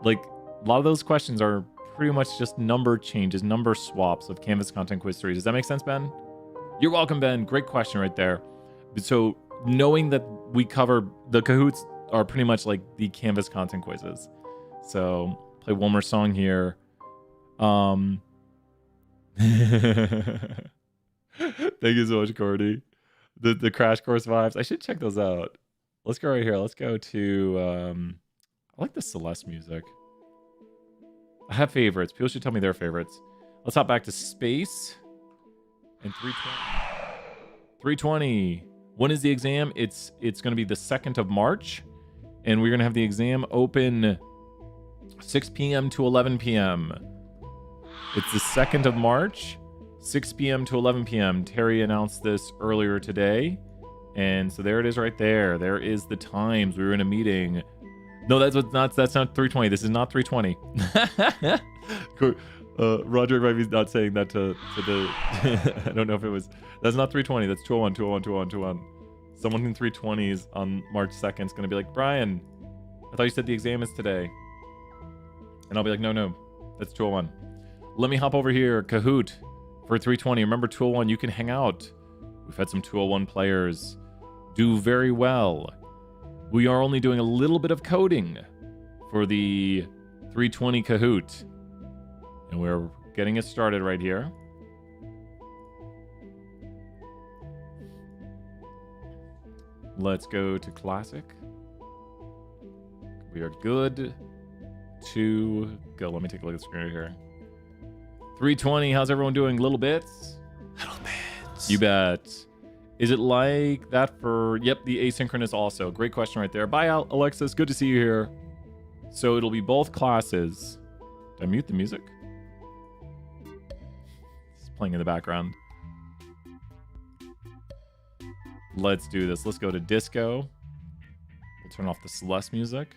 a lot of those questions are pretty much just number changes, number swaps of Canvas Content Quiz 3. Does that make sense, Ben? You're welcome, Ben. Great question right there. So knowing that we cover the Kahoots are pretty much like the Canvas content quizzes. So play one more song here. Thank you so much, Cordy. The Crash Course vibes. I should check those out. Let's go right here. Let's go to I like the Celeste music. I have favorites. People should tell me their favorites. Let's hop back to space. And 320. When is the exam? It's going to be the 2nd of March. And we're going to have the exam open 6 p.m. to 11 p.m. It's the 2nd of March, 6 p.m. to 11 p.m. Terry announced this earlier today. And so there it is right there. There is the times. We were in a meeting. No, that's not 320. This is not 320. Roger might be not saying that to the I don't know if it was, that's not 320, that's 201, 201, 201, 201. Someone in 320s on March 2nd is going to be like, Brian, I thought you said the exam is today. And I'll be like, no, that's 201. Let me hop over here, Kahoot, for 320. Remember 201, you can hang out. We've had some 201 players do very well. We are only doing a little bit of coding for the 320 Kahoot. And we're getting it started right here. Let's go to classic. We are good to go. Let me take a look at the screen right here. 320, how's everyone doing? Little bits? Little bits. You bet. Is it like that for, yep, the asynchronous also. Great question right there. Bye, Alexis. Good to see you here. So it'll be both classes. Did I mute the music? It's playing in the background. Let's do this. Let's go to disco. We'll turn off the Celeste music.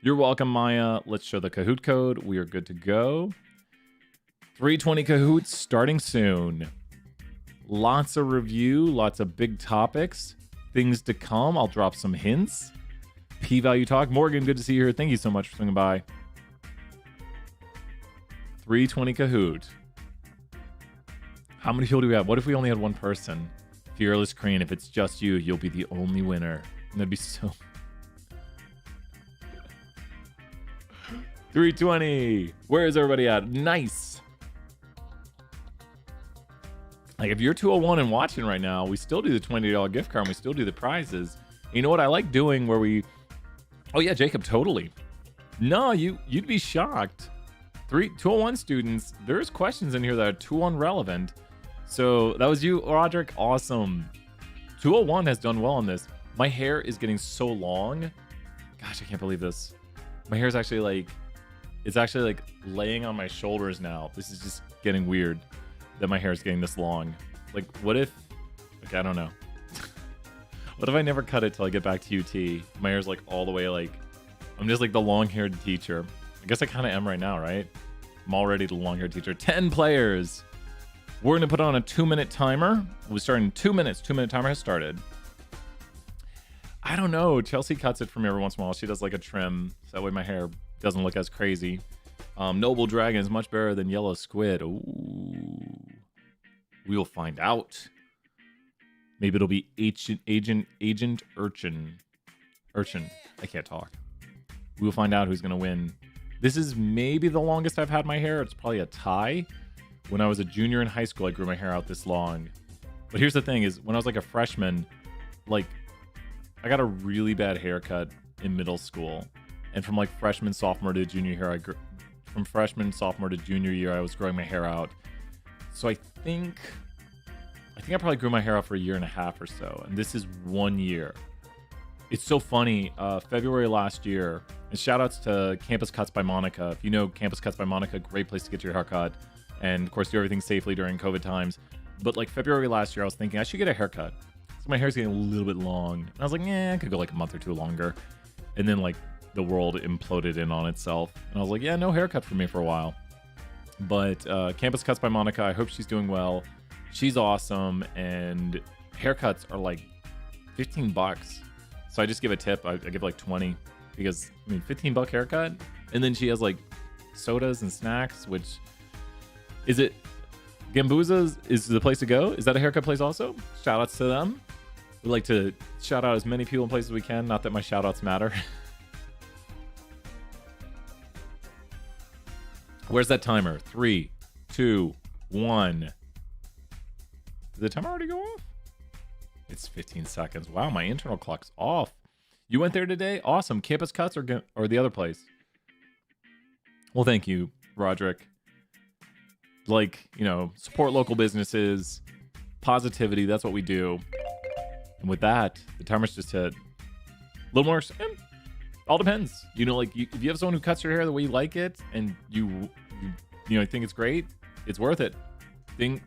You're welcome, Maya. Let's show the Kahoot code. We are good to go. 320 Kahoots starting soon. Lots of review, lots of big topics, things to come. I'll drop some hints. P-value talk. Morgan, good to see you here. Thank you so much for swinging by. 320 Kahoot. How many people do we have? What if we only had one person? Fearless Crane, if it's just you, you'll be the only winner. And that'd be so... 320. Where is everybody at? Nice. Like, if you're 201 and watching right now, we still do the $20 gift card and we still do the prizes. You know what I like doing where we... Oh, yeah, Jacob, totally. No, you'd be shocked. 201 students, there's questions in here that are 201 relevant. So that was you, Roderick. Awesome. 201 has done well on this. My hair is getting so long. Gosh, I can't believe this. My hair is actually like, it's actually like laying on my shoulders now. This is just getting weird that my hair is getting this long. Like, what if, like, I don't know. What if I never cut it till I get back to UT? My hair's like all the way like, I'm just like the long-haired teacher. I guess I kind of am right now, right? I'm already the long-haired teacher. 10 players. We're going to put on a 2-minute timer. We'll start in 2 minutes. 2-minute timer has started. I don't know. Chelsea cuts it for me every once in a while. She does like a trim. So that way my hair doesn't look as crazy. Noble Dragon is much better than Yellow Squid. Ooh. We'll find out. Maybe it'll be Agent Urchin. I can't talk. We'll find out who's going to win. This is maybe the longest I've had my hair. It's probably a tie. When I was a junior in high school, I grew my hair out this long. But here's the thing is, when I was like a freshman, like, I got a really bad haircut in middle school. And from like freshman, sophomore to junior year, from freshman, sophomore to junior year, I was growing my hair out. So I think I probably grew my hair out for a year and a half or so. And this is 1 year. It's so funny. February last year, and shout outs to Campus Cuts by Monica. If you know Campus Cuts by Monica, great place to get your haircut. And of course, do everything safely during COVID times. But like February last year, I was thinking I should get a haircut. So my hair's getting a little bit long. And I was like, yeah, I could go like a month or two longer. And then like the world imploded in on itself. And I was like, yeah, no haircut for me for a while. But Campus Cuts by Monica, I hope she's doing well. She's awesome. And haircuts are like $15. So I just give a tip. I give like 20 because I mean, $15 haircut. And then she has like sodas and snacks, which is it Gambuza's is the place to go? Is that a haircut place also? Shout outs to them. We like to shout out as many people and places as we can. Not that my shout outs matter. Where's that timer? 3, 2, 1. Did the timer already go off? It's 15 seconds. Wow, my internal clock's off. You went there today? Awesome. Campus Cuts or the other place? Well, thank you, Roderick. Like, you know, support local businesses, positivity, that's what we do. And with that, the timer's just hit. A little more, all depends. You know, like, if you have someone who cuts your hair the way you like it, and you know, think it's great, it's worth it.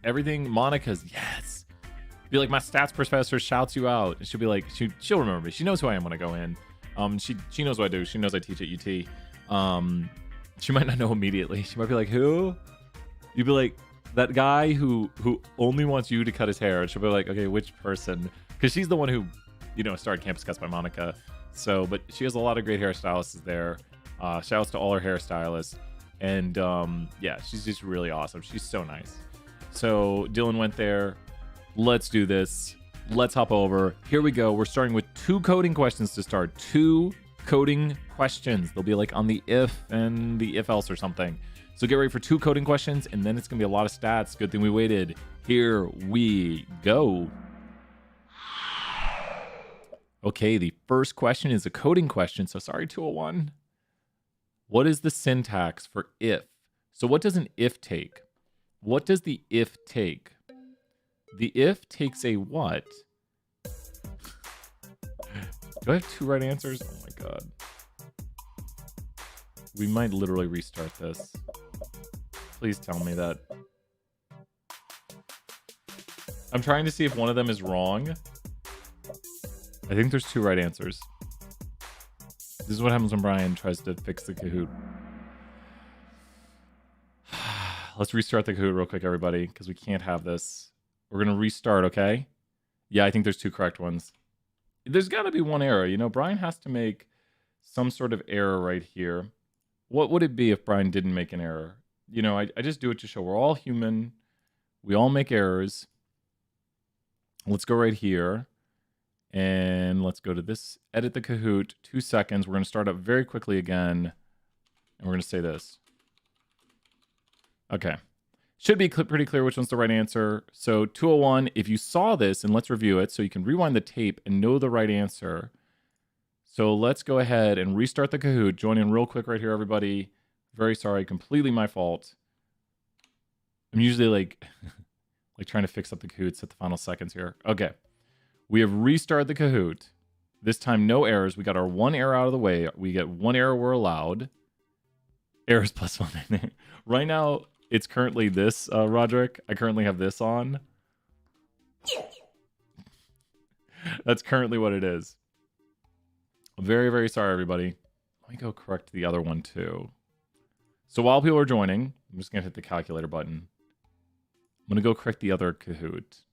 Everything, Monica's, yes. Be like, my stats professor shouts you out. And she'll be like, she'll remember me. She knows who I am when I go in. She knows what I do. She knows I teach at UT. She might not know immediately. She might be like, who? You'd be like, that guy who only wants you to cut his hair. And she'll be like, okay, which person? Because she's the one who, you know, started Campus Cuts by Monica. So, but she has a lot of great hairstylists there. Shout outs to all her hairstylists. And yeah, she's just really awesome. She's so nice. So Dylan went there. Let's do this. Let's hop over. Here we go. We're starting with 2 coding questions to start. 2 coding questions. They'll be like on the if and the if else or something. So get ready for 2 coding questions, and then it's going to be a lot of stats. Good thing we waited. Here we go. Okay, the first question is a coding question. So sorry, 201. What is the syntax for if? So what does an if take? What does the if take? The if takes a what? Do I have 2 right answers? Oh my god. We might literally restart this. Please tell me that. I'm trying to see if one of them is wrong. I think there's 2 right answers. This is what happens when Brian tries to fix the Kahoot. Let's restart the Kahoot real quick, everybody, because we can't have this. We're going to restart, okay? Yeah, I think there's 2 correct ones. There's got to be one error. You know, Brian has to make some sort of error right here. What would it be if Brian didn't make an error? You know, I just do it to show we're all human. We all make errors. Let's go right here. And let's go to this. Edit the Kahoot. 2 seconds. We're going to start up very quickly again. And we're going to say this. Okay. Should be pretty clear which one's the right answer. So 201, if you saw this, and let's review it so you can rewind the tape and know the right answer. So let's go ahead and restart the Kahoot. Join in real quick right here, everybody. Very sorry, completely my fault. I'm usually like trying to fix up the Kahoots at the final seconds here. Okay. We have restarted the Kahoot. This time, no errors. We got our one error out of the way. We get one error we're allowed. Errors plus one. Right now, it's currently this, Roderick. I currently have this on. That's currently what it is. Very, very sorry, everybody. Let me go correct the other one, too. So while people are joining, I'm just going to hit the calculator button. I'm going to go correct the other Kahoot.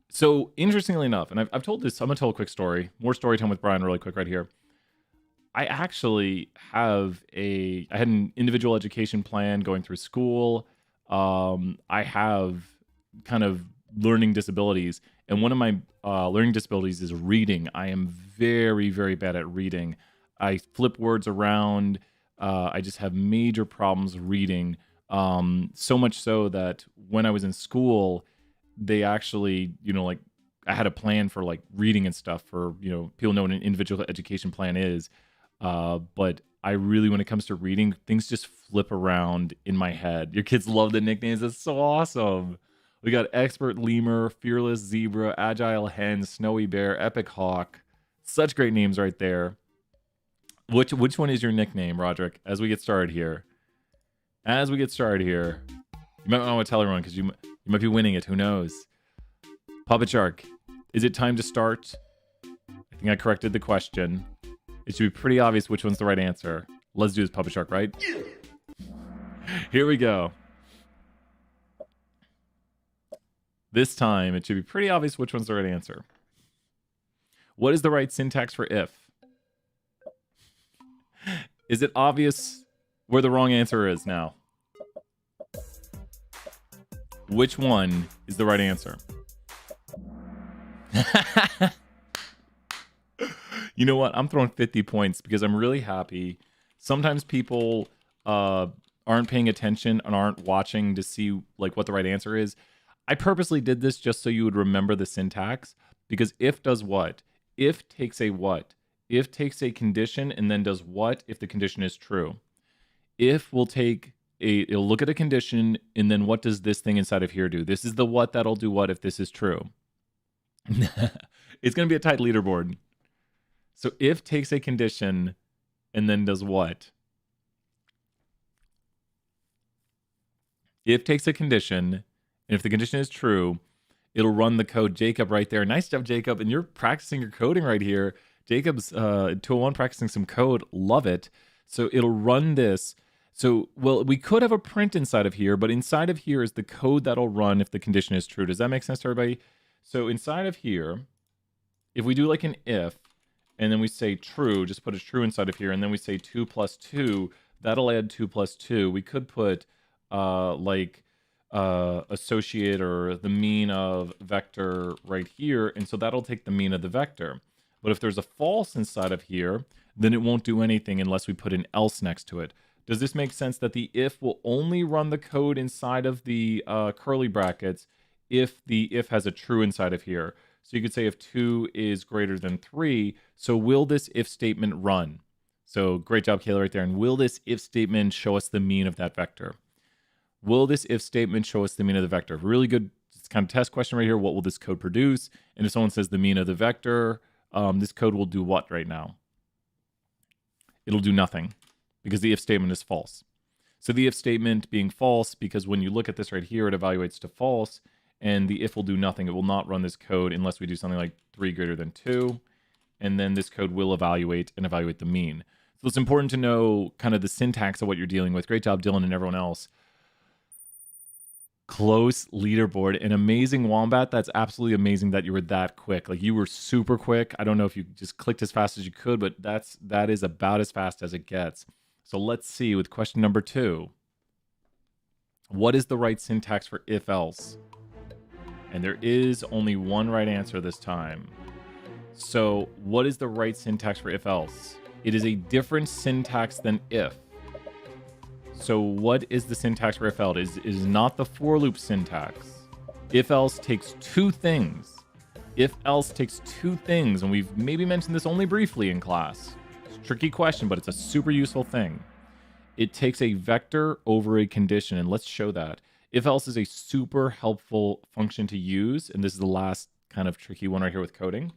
So, interestingly enough, and I've told this, I'm going to tell a quick story. More story time with Brian really quick right here. I actually I had an individual education plan going through school. I have kind of learning disabilities. And one of my learning disabilities is reading. I am very, very bad at reading. I flip words around. I just have major problems reading. So much so that when I was in school, they actually, like I had a plan for like reading and stuff for, people know what an individual education plan is. But I really, when it comes to reading, things just flip around in my head. Your kids love the nicknames. It's so awesome. We got Expert Lemur, Fearless Zebra, Agile Hen, Snowy Bear, Epic Hawk. Such great names right there. Which one is your nickname, Roderick, as we get started here? You might not want to tell everyone because you might be winning it. Who knows? Puppet Shark, is it time to start? I think I corrected the question. It should be pretty obvious which one's the right answer. Let's do this, Puppet Shark, right? Here we go. This time, it should be pretty obvious which one's the right answer. What is the right syntax for if? Is it obvious where the wrong answer is now? Which one is the right answer? You know what? I'm throwing 50 points because I'm really happy. Sometimes people aren't paying attention and aren't watching to see like what the right answer is. I purposely did this just so you would remember the syntax, because if does what? If takes a what? If takes a condition and then does what if the condition is true? If will it'll look at a condition and then what does this thing inside of here do? This is the what that'll do what if this is true. It's going to be a tight leaderboard. So if takes a condition and then does what? If takes a condition, and if the condition is true, it'll run the code. Jacob right there. Nice job, Jacob. And you're practicing your coding right here. Jacob's 201 practicing some code. Love it. So it'll run this. So, well, we could have a print inside of here, but inside of here is the code that'll run if the condition is true. Does that make sense to everybody? So inside of here, if we do like an if, and then we say true, just put a true inside of here, and then we say 2 plus 2, that'll add 2 plus 2. We could put associate or the mean of vector right here, and so that'll take the mean of the vector. But if there's a false inside of here, then it won't do anything unless we put an else next to it. Does this make sense that the if will only run the code inside of the curly brackets if the if has a true inside of here? So you could say if 2 is greater than 3, so will this if statement run? So great job, Kayla, right there. And will this if statement show us the mean of that vector? Will this if statement show us the mean of the vector? Really good kind of test question right here. What will this code produce? And if someone says the mean of the vector, this code will do what right now? It'll do nothing because the if statement is false. So the if statement being false, because when you look at this right here, it evaluates to false, and the if will do nothing. It will not run this code unless we do something like 3 greater than 2, and then this code will evaluate the mean. So it's important to know kind of the syntax of what you're dealing with. Great job, Dylan and everyone else. Close leaderboard. An amazing Wombat. That's absolutely amazing that you were that quick. Like, you were super quick. I don't know if you just clicked as fast as you could, but that is about as fast as it gets. So let's see with question number 2. What is the right syntax for if else? And there is only one right answer this time. So what is the right syntax for if else? It is a different syntax than if. So what is the syntax for if else? It is not the for loop syntax. If else takes 2 things. If else takes 2 things, and we've maybe mentioned this only briefly in class. It's a tricky question, but it's a super useful thing. It takes a vector over a condition, and let's show that. If else is a super helpful function to use, and this is the last kind of tricky one right here with coding.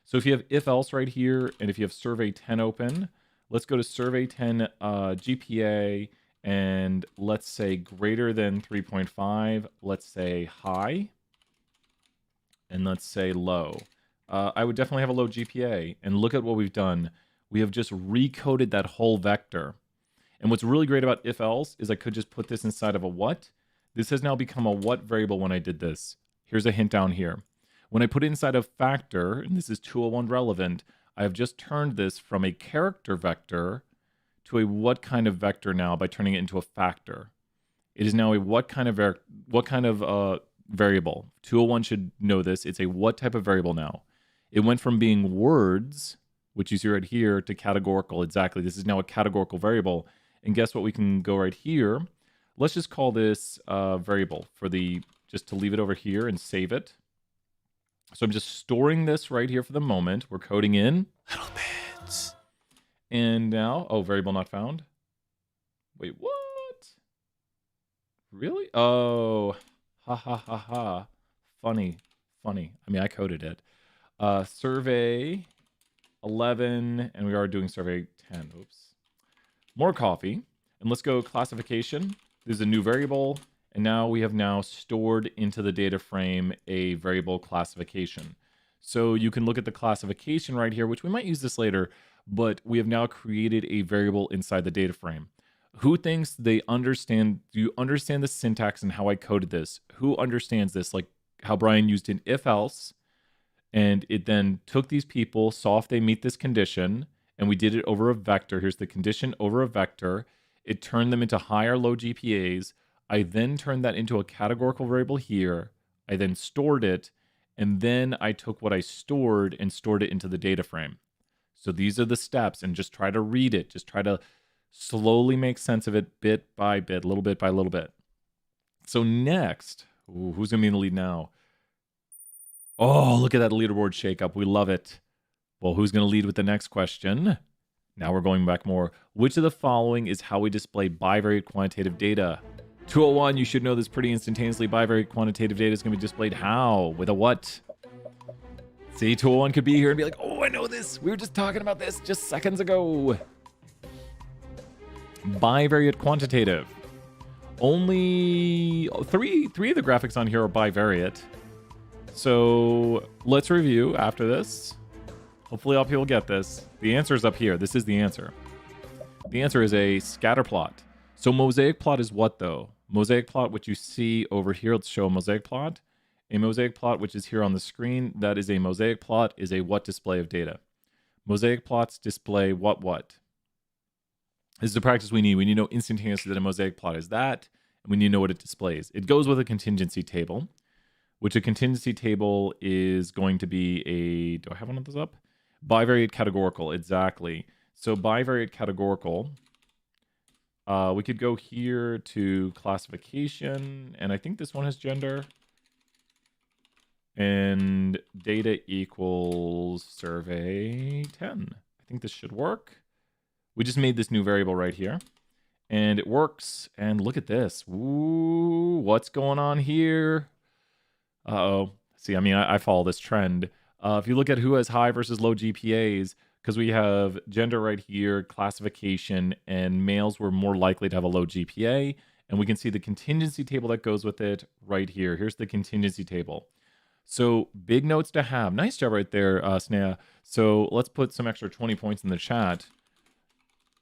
So if you have if else right here, and if you have survey 10 open, let's go to survey 10 GPA, and let's say greater than 3.5. Let's say high, and let's say low. I would definitely have a low GPA. And look at what we've done. We have just recoded that whole vector. And what's really great about if else is I could just put this inside of a what. This has now become a what variable when I did this. Here's a hint down here. When I put it inside of factor, and this is 201 relevant, I have just turned this from a character vector to a what kind of vector now by turning it into a factor. It is now a what kind of variable. 201 should know this. It's a what type of variable now. It went from being words, which you see right here, to categorical. Exactly. This is now a categorical variable. And guess what? We can go right here. Let's just call this variable just to leave it over here and save it. So I'm just storing this right here for the moment. We're coding in little bits. And now, variable not found. Wait, what? Really? Oh, ha ha ha ha. Funny. I mean, I coded it. Survey 11, and we are doing survey 10. Oops. More coffee. And let's go classification. There's a new variable. And now we have stored into the data frame a variable classification. So you can look at the classification right here, which we might use this later, but we have now created a variable inside the data frame. Who thinks they understand? Do you understand the syntax and how I coded this? Who understands this? Like how Brian used an if else, and it then took these people, saw if they meet this condition, and we did it over a vector. Here's the condition over a vector. It turned them into high or low GPAs. I then turned that into a categorical variable here. I then stored it, and then I took what I stored and stored it into the data frame. So these are the steps, and just try to read it. Just try to slowly make sense of it bit by bit, little bit by little bit. So next, who's going to be in the lead now? Oh, look at that leaderboard shakeup. We love it. Well, who's going to lead with the next question? Now we're going back more. Which of the following is how we display bivariate quantitative data? 201, you should know this pretty instantaneously. Bivariate quantitative data is going to be displayed how? With a what? See, 201 could be here and be like, oh, I know this. We were just talking about this just seconds ago. Bivariate quantitative. Only three of the graphics on here are bivariate. So let's review after this. Hopefully all people get this. The answer is up here. This is the answer. The answer is a scatter plot. So mosaic plot is what though? Mosaic plot, which you see over here, let's show a mosaic plot. A mosaic plot, which is here on the screen, that is a mosaic plot, is a what display of data. Mosaic plots display what? This is the practice we need. We need to know instantaneously that a mosaic plot is that, and we need to know what it displays. It goes with a contingency table, which a contingency table is going to be a, do I have one of those up? Bivariate categorical, exactly. So bivariate categorical, we could go here to classification, and I think this one has gender. And data equals survey 10. I think this should work. We just made this new variable right here. And it works. And look at this. Ooh, what's going on here? Uh-oh. See, I mean, I follow this trend. If you look at who has high versus low GPAs, because we have gender right here, classification, and males were more likely to have a low GPA. And we can see the contingency table that goes with it right here. Here's the contingency table. So big notes to have. Nice job right there, Snea. So let's put some extra 20 points in the chat.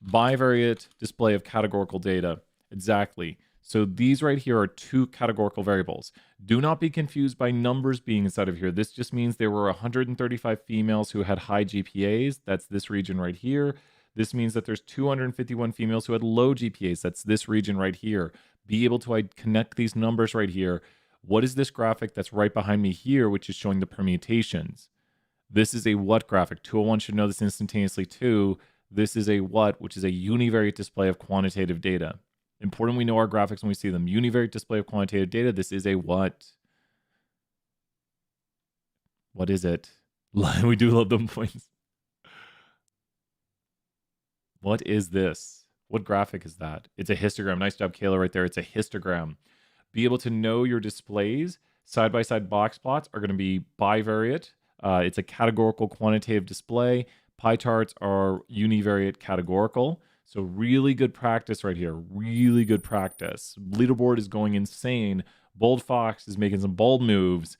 Bivariate display of categorical data. Exactly. So these right here are two categorical variables. Do not be confused by numbers being inside of here. This just means there were 135 females who had high GPAs. That's this region right here. This means that there's 251 females who had low GPAs. That's this region right here. Be able to connect these numbers right here. What is this graphic that's right behind me here, which is showing the permutations? This is a what graphic. 201 should know this instantaneously too. This is a what, which is a univariate display of quantitative data. Important we know our graphics when we see them. Univariate display of quantitative data. This is a what? What is it? We do love them points. What is this? What graphic is that? It's a histogram. Nice job, Kayla, right there. It's a histogram. Be able to know your displays. Side-by-side box plots are going to be bivariate. It's a categorical quantitative display. Pie charts are univariate categorical. So really good practice right here. Really good practice. Leaderboard is going insane. Bold Fox is making some bold moves.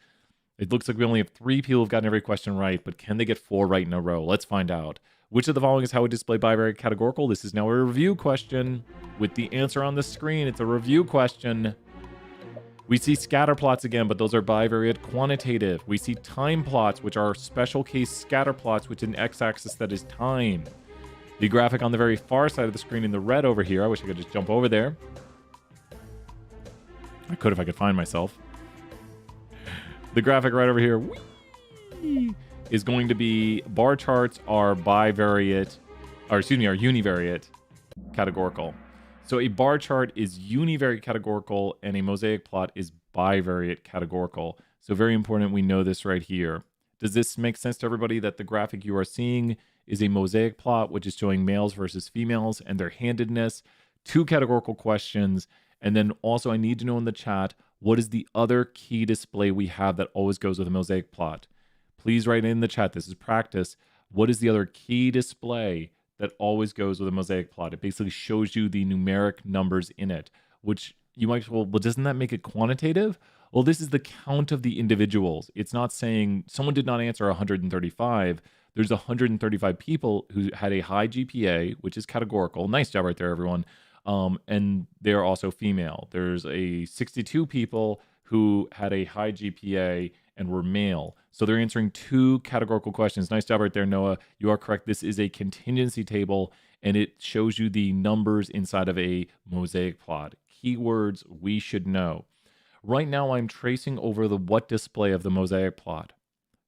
It looks like we only have 3 people who've gotten every question right, but can they get 4 right in a row? Let's find out. Which of the following is how we display bivariate categorical? This is now a review question with the answer on the screen. It's a review question. We see scatter plots again, but those are bivariate quantitative. We see time plots, which are special case scatter plots, which an x-axis that is time. The graphic on the very far side of the screen in the red over here, I wish I could just jump over there. I could if I could find myself. The graphic right over here is going to be bar charts are bivariate, or excuse me, are univariate categorical. So a bar chart is univariate categorical and a mosaic plot is bivariate categorical. So very important we know this right here. Does this make sense to everybody that the graphic you are seeing is a mosaic plot, which is showing males versus females and their handedness, 2 categorical questions, and then also I need to know in the chat, what is the other key display we have that always goes with a mosaic plot? Please write in the chat. This is practice. What is the other key display that always goes with a mosaic plot? It basically shows you the numeric numbers in it, which you might, well, doesn't that make it quantitative? Well, this is the count of the individuals. It's not saying someone did not answer 135. There's 135 people who had a high GPA, which is categorical. Nice job right there, everyone. And they're also female. There's a 62 people who had a high GPA and were male. So they're answering 2 categorical questions. Nice job right there, Noah. You are correct. This is a contingency table, and it shows you the numbers inside of a mosaic plot. Keywords we should know. Right now, I'm tracing over the what display of the mosaic plot.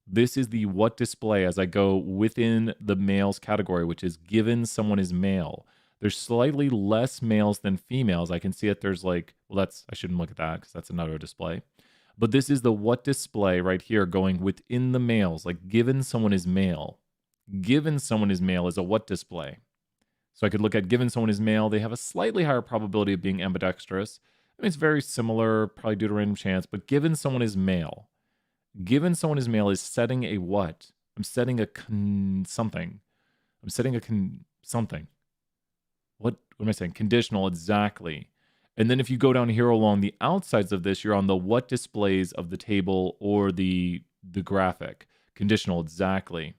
This is the what display as I go within the males category, which is given someone is male. There's slightly less males than females. I can see that there's like, well, I shouldn't look at that because that's another display. But this is the what display right here going within the males, like given someone is male. Given someone is male is a what display. So I could look at given someone is male, they have a slightly higher probability of being ambidextrous. I mean, it's very similar, probably due to random chance, but given someone is male. Given someone is male is setting a what? I'm setting a something. I'm setting a something. What am I saying? Conditional, exactly. And then if you go down here along the outsides of this, you're on the what displays of the table or the graphic. Conditional, exactly.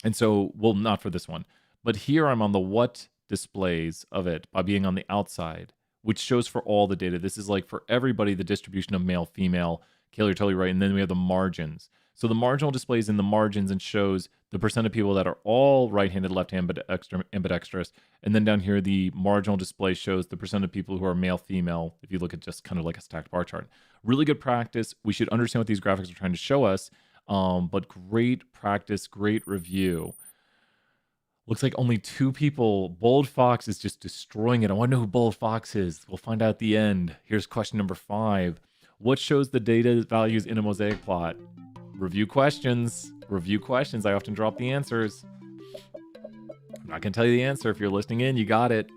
And so, well, not for this one. But here I'm on the what displays of it by being on the outside, which shows for all the data. This is like for everybody, the distribution of male, female. Kayla, you're totally right. And then we have the margins. So the marginal displays in the margins and shows the percent of people that are all right-handed, left-handed, ambidextrous. And then down here, the marginal display shows the percent of people who are male, female, if you look at just kind of like a stacked bar chart. Really good practice. We should understand what these graphics are trying to show us, but great practice, great review. Looks like only 2 people. Bold Fox is just destroying it. I want to know who Bold Fox is. We'll find out at the end. Here's question number 5. What shows the data values in a mosaic plot? Review questions. Review questions. I often drop the answers. I'm not going to tell you the answer. If you're listening in, you got it.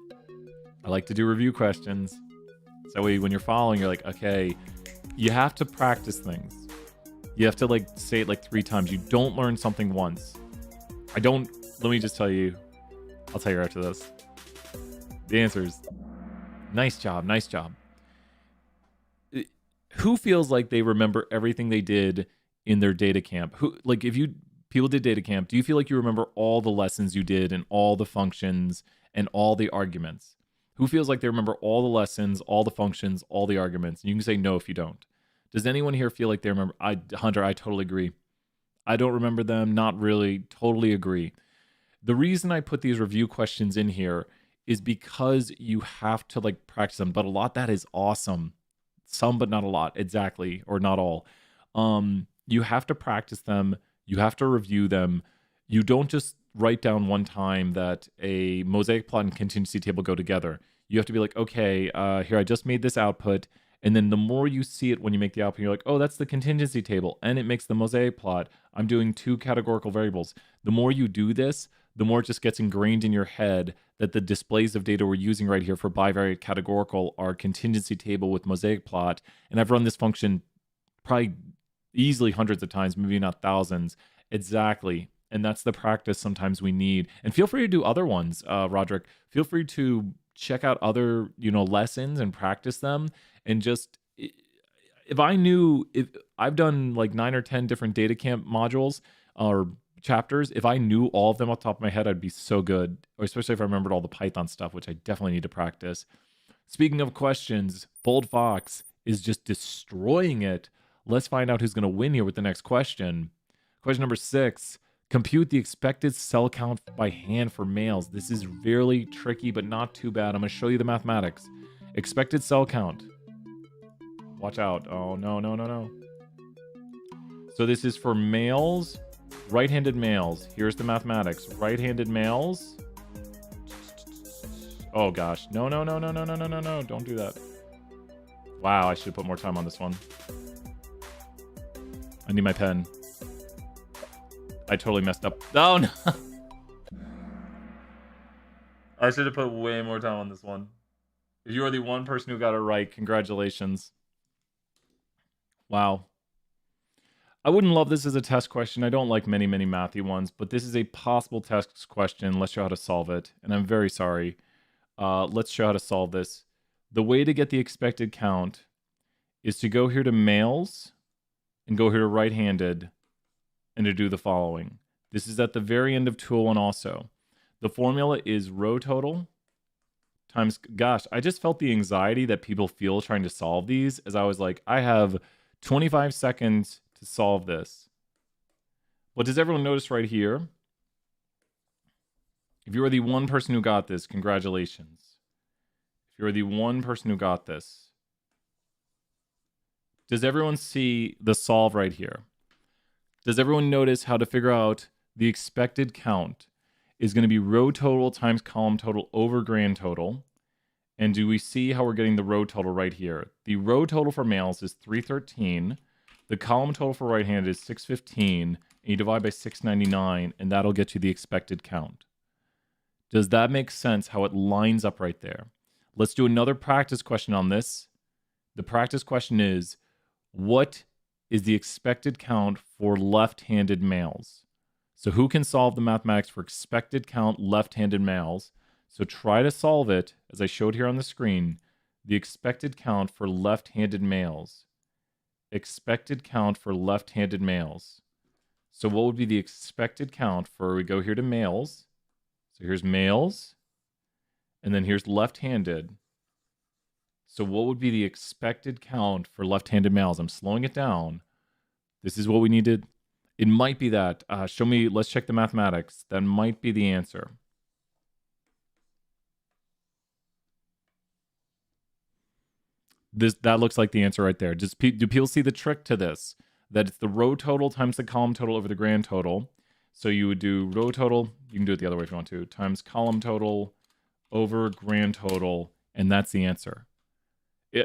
I like to do review questions. So when you're following, you're like, okay, you have to practice things. You have to like say it like 3 times. You don't learn something once. Let me just tell you. I'll tell you after this. The answers. Nice job. Nice job. Who feels like they remember everything they did in their data camp? People did data camp, do you feel like you remember all the lessons you did and all the functions and all the arguments? Who feels like they remember all the lessons, all the functions, all the arguments? And you can say no if you don't. Does anyone here feel like they remember? Hunter, I totally agree. I don't remember them, not really, totally agree. The reason I put these review questions in here is because you have to like practice them, but a lot that is awesome. Some, but not a lot, exactly, or not all. You have to practice them. You have to review them. You don't just write down one time that a mosaic plot and contingency table go together. You have to be like, okay, here, I just made this output. And then the more you see it when you make the output, you're like, oh, that's the contingency table. And it makes the mosaic plot. I'm doing 2 categorical variables. The more you do this, the more it just gets ingrained in your head that the displays of data we're using right here for bivariate categorical are contingency table with mosaic plot. And I've run this function probably easily hundreds of times, maybe not thousands. Exactly. And that's the practice sometimes we need. And feel free to do other ones, Roderick. Feel free to check out other, lessons and practice them. And just, if I've done like 9 or 10 different data camp modules or chapters, if I knew all of them off the top of my head, I'd be so good, or especially if I remembered all the Python stuff, which I definitely need to practice. Speaking of questions, Bold Fox is just destroying it. Let's find out who's going to win here with the next question. Question number 6. Compute the expected cell count by hand for males. This is really tricky, but not too bad. I'm going to show you the mathematics. Expected cell count. Watch out. Oh, no. So this is for males, right-handed males. Here's the mathematics. Right-handed males. Oh, gosh. No. Don't do that. Wow, I should put more time on this one. I need my pen. I totally messed up. Oh, no. I should have put way more time on this one. If you are the one person who got it right, congratulations. Wow. I wouldn't love this as a test question. I don't like many mathy ones, but this is a possible test question. Let's show how to solve it. And I'm very sorry. Let's show how to solve this. The way to get the expected count is to go here to males and go here to right-handed and to do the following. This is at the very end of tool 1 also. The formula is row total times, gosh, I just felt the anxiety that people feel trying to solve these as I was like, I have 25 seconds to solve this. But does everyone notice right here? If you are the one person who got this, congratulations. If you're the one person who got this, does everyone see the solve right here? Does everyone notice how to figure out the expected count is going to be row total times column total over grand total? And do we see how we're getting the row total right here? The row total for males is 313. The column total for right-handed is 615. And you divide by 699, and that'll get you the expected count. Does that make sense how it lines up right there? Let's do another practice question on this. The practice question is, what is the expected count for left-handed males? So who can solve the mathematics for expected count left-handed males? So try to solve it, as I showed here on the screen, the expected count for left-handed males. Expected count for left-handed males. So what would be the expected count for, we go here to males. So here's males, and then here's left-handed. So what would be the expected count for left-handed males? I'm slowing it down. This is what we needed. It might be that. Show me, let's check the mathematics. That might be the answer. That looks like the answer right there. Do people see the trick to this? That it's the row total times the column total over the grand total. So you would do row total, you can do it the other way if you want to, times column total over grand total, and that's the answer.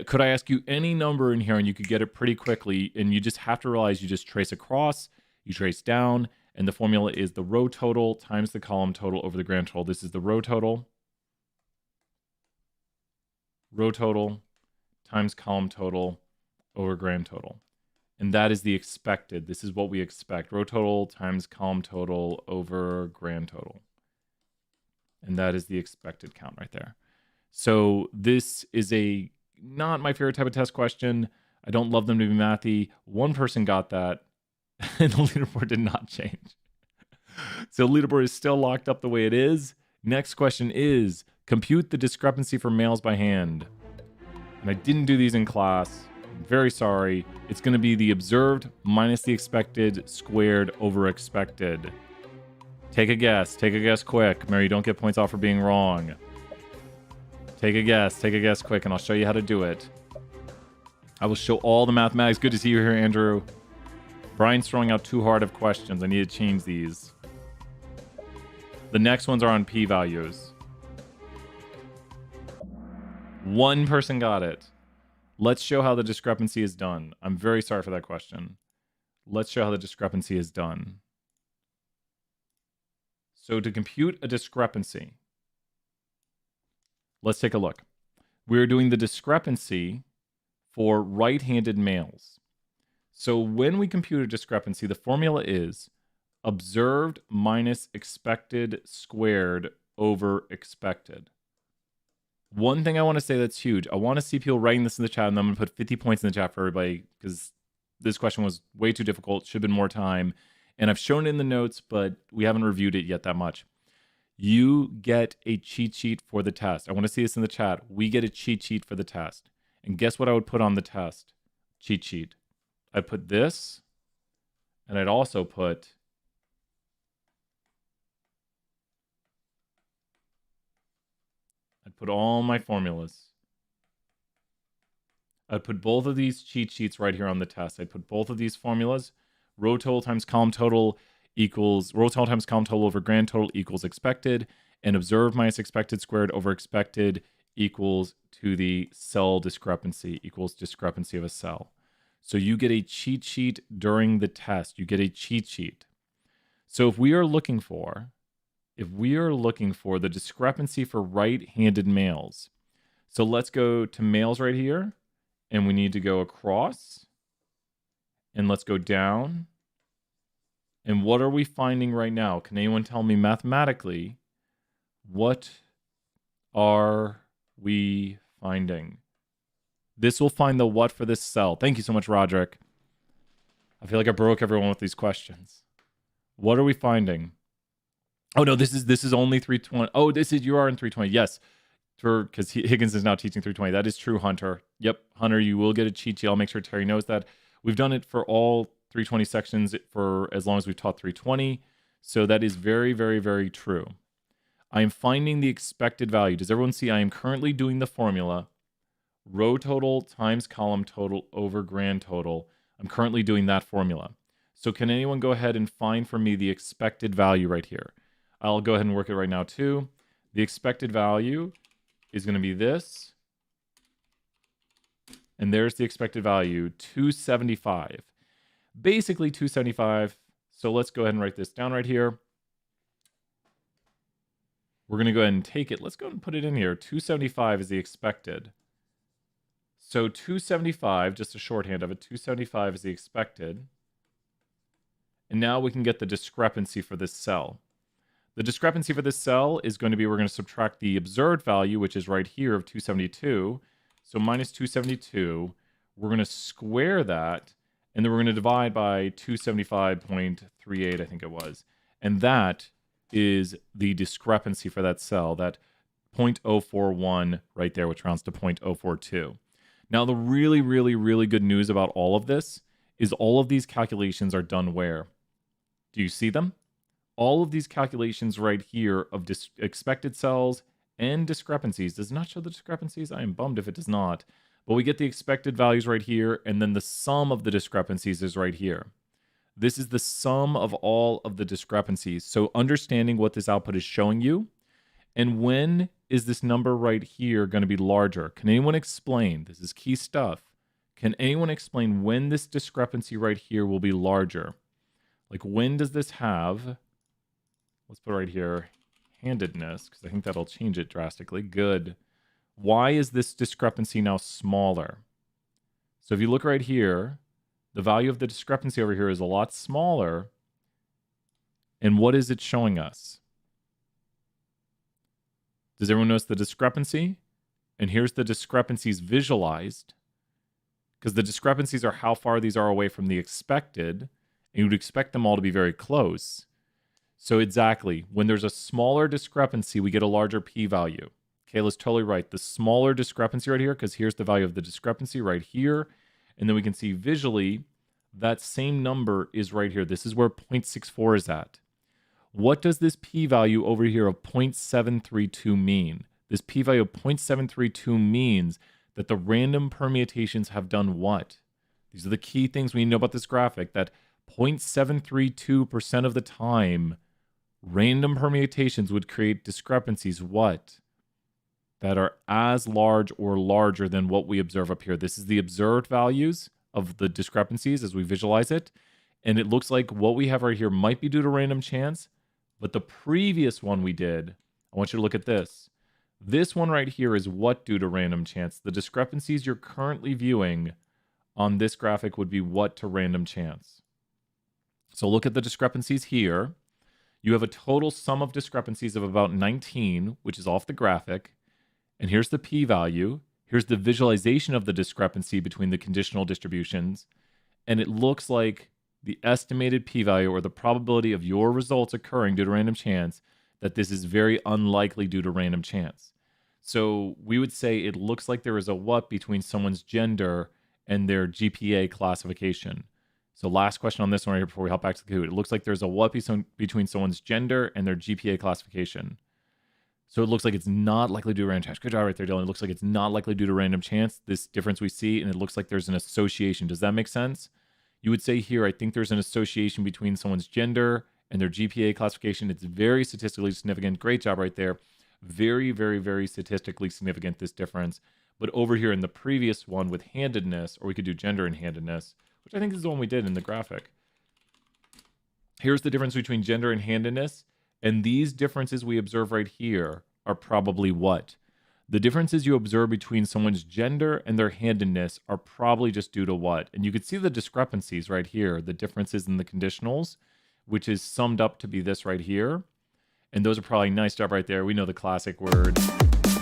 Could I ask you any number in here and you could get it pretty quickly, and you just have to realize you just trace across, you trace down, and the formula is the row total times the column total over the grand total. This is the row total times column total over grand total. And that is the expected. This is what we expect. Row total times column total over grand total. And that is the expected count right there. So this is not my favorite type of test question. I don't love them to be mathy. One person got that, and the leaderboard did not change. So the leaderboard is still locked up the way it is. Next question is, compute the discrepancy for males by hand. And I didn't do these in class. I'm very sorry. It's going to be the observed minus the expected squared over expected. Take a guess. Take a guess quick. Mary, don't get points off for being wrong. Take a guess. Take a guess quick, and I'll show you how to do it. I will show all the mathematics. Good to see you here, Andrew. Brian's throwing out too hard of questions. I need to change these. The next ones are on p-values. One person got it. Let's show how the discrepancy is done. I'm very sorry for that question. Let's show how the discrepancy is done. So to compute a discrepancy, let's take a look. We're doing the discrepancy for right-handed males. So when we compute a discrepancy, the formula is observed minus expected squared over expected. One thing I want to say that's huge. I want to see people writing this in the chat, and I'm going to put 50 points in the chat for everybody because this question was way too difficult. Should have been more time. And I've shown it in the notes, but we haven't reviewed it yet that much. You get a cheat sheet for the test. I want to see this in the chat. We get a cheat sheet for the test. And guess what I would put on the test? Cheat sheet. I'd put this, and I'd also put all my formulas. I'd put both of these cheat sheets right here on the test. I'd put both of these formulas. Row total times column total equals row total times column total over grand total equals expected, and observed minus expected squared over expected equals to the cell discrepancy equals discrepancy of a cell. So you get a cheat sheet during the test. You get a cheat sheet. So if we are looking for the discrepancy for right-handed males, so let's go to males right here, and we need to go across, and let's go down. And what are we finding right now? Can anyone tell me mathematically, what are we finding? This will find the what for this cell. Thank you so much, Roderick. I feel like I broke everyone with these questions. What are we finding? Oh no, this is only 320. Oh, you are in 320. Yes, because Higgins is now teaching 320. That is true, Hunter. Yep, Hunter, you will get a cheat sheet. I'll make sure Terry knows that. We've done it for all 320 sections for as long as we've taught 320. So that is very, very, very true. I am finding the expected value. Does everyone see I am currently doing the formula row total times column total over grand total? I'm currently doing that formula. So can anyone go ahead and find for me the expected value right here? I'll go ahead and work it right now too. The expected value is going to be this. And there's the expected value, 275. Basically 275. So let's go ahead and write this down right here. We're going to go ahead and take it. Let's go ahead and put it in here. 275 is the expected. So 275, just a shorthand of it, 275 is the expected. And now we can get the discrepancy for this cell. The discrepancy for this cell is going to be, we're going to subtract the observed value, which is right here of 272. So minus 272, we're going to square that, and then we're going to divide by 275.38, I think it was. And that is the discrepancy for that cell, that 0.041 right there, which rounds to 0.042. Now, the really, really, really good news about all of this is all of these calculations are done where? Do you see them? All of these calculations right here of expected cells and discrepancies. Does it not show the discrepancies? I am bummed if it does not. But we get the expected values right here, and then the sum of the discrepancies is right here. This is the sum of all of the discrepancies. So understanding what this output is showing you, and when is this number right here going to be larger? Can anyone explain? This is key stuff. Can anyone explain when this discrepancy right here will be larger? Like, when does this have, let's put right here, handedness, because I think that'll change it drastically. Good. Why is this discrepancy now smaller? So if you look right here, the value of the discrepancy over here is a lot smaller. And what is it showing us? Does everyone notice the discrepancy? And here's the discrepancies visualized, because the discrepancies are how far these are away from the expected, and you would expect them all to be very close. So exactly, when there's a smaller discrepancy, we get a larger p-value. Kayla's totally right. The smaller discrepancy right here, because here's the value of the discrepancy right here, and then we can see visually that same number is right here. This is where 0.64 is at. What does this p-value over here of 0.732 mean? This p-value of 0.732 means that the random permutations have done what? These are the key things we need to know about this graphic, that 0.732% of the time, random permutations would create discrepancies, what? That are as large or larger than what we observe up here. This is the observed values of the discrepancies as we visualize it. And it looks like what we have right here might be due to random chance, but the previous one we did, I want you to look at this. This one right here is what due to random chance? The discrepancies you're currently viewing on this graphic would be what to random chance? So look at the discrepancies here. You have a total sum of discrepancies of about 19, which is off the graphic. And here's the p-value. Here's the visualization of the discrepancy between the conditional distributions. And it looks like the estimated p-value, or the probability of your results occurring due to random chance, that this is very unlikely due to random chance. So we would say it looks like there is a what between someone's gender and their GPA classification. So last question on this one right here before we hop back to the Kahoot. It looks like there's a what between someone's gender and their GPA classification. So it looks like it's not likely due to random chance. Good job right there, Dylan. It looks like it's not likely due to random chance, this difference we see, and it looks like there's an association. Does that make sense? You would say here, I think there's an association between someone's gender and their GPA classification. It's very statistically significant. Great job right there. Very, very, very statistically significant, this difference. But over here in the previous one with handedness, or we could do gender and handedness, which I think is the one we did in the graphic. Here's the difference between gender and handedness. And these differences we observe right here are probably what? The differences you observe between someone's gender and their handedness are probably just due to what? And you could see the discrepancies right here, the differences in the conditionals, which is summed up to be this right here. And those are probably, nice job right there. We know the classic word.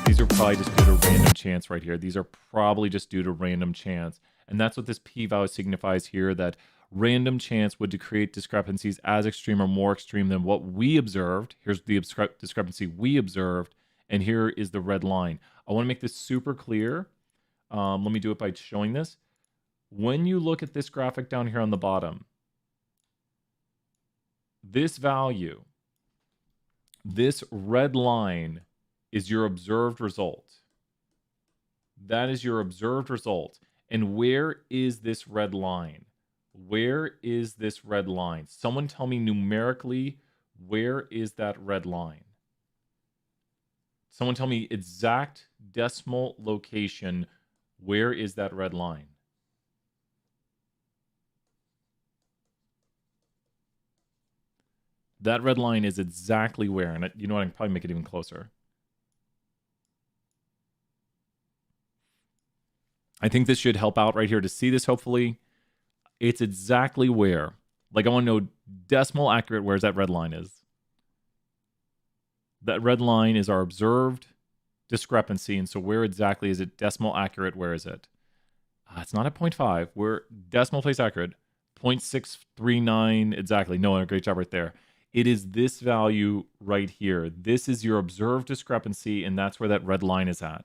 These are probably just due to random chance right here. These are probably just due to random chance. And that's what this p-value signifies here, that random chance would create discrepancies as extreme or more extreme than what we observed. Here's the discrepancy we observed, and here is the red line. I want to make this super clear. Let me do it by showing this. When you look at this graphic down here on the bottom, this value, this red line is your observed result. That is your observed result. And where is this red line? Where is this red line? Someone tell me numerically, where is that red line? Someone tell me exact decimal location. Where is that red line? That red line is exactly where, and you know what, I can probably make it even closer. I think this should help out right here to see this, hopefully. It's exactly where. Like, I want to know decimal accurate where that red line is. That red line is our observed discrepancy, and so where exactly is it decimal accurate? Where is it? It's not at 0.5. We're decimal place accurate. 0.639 exactly. No, great job right there. It is this value right here. This is your observed discrepancy, and that's where that red line is at.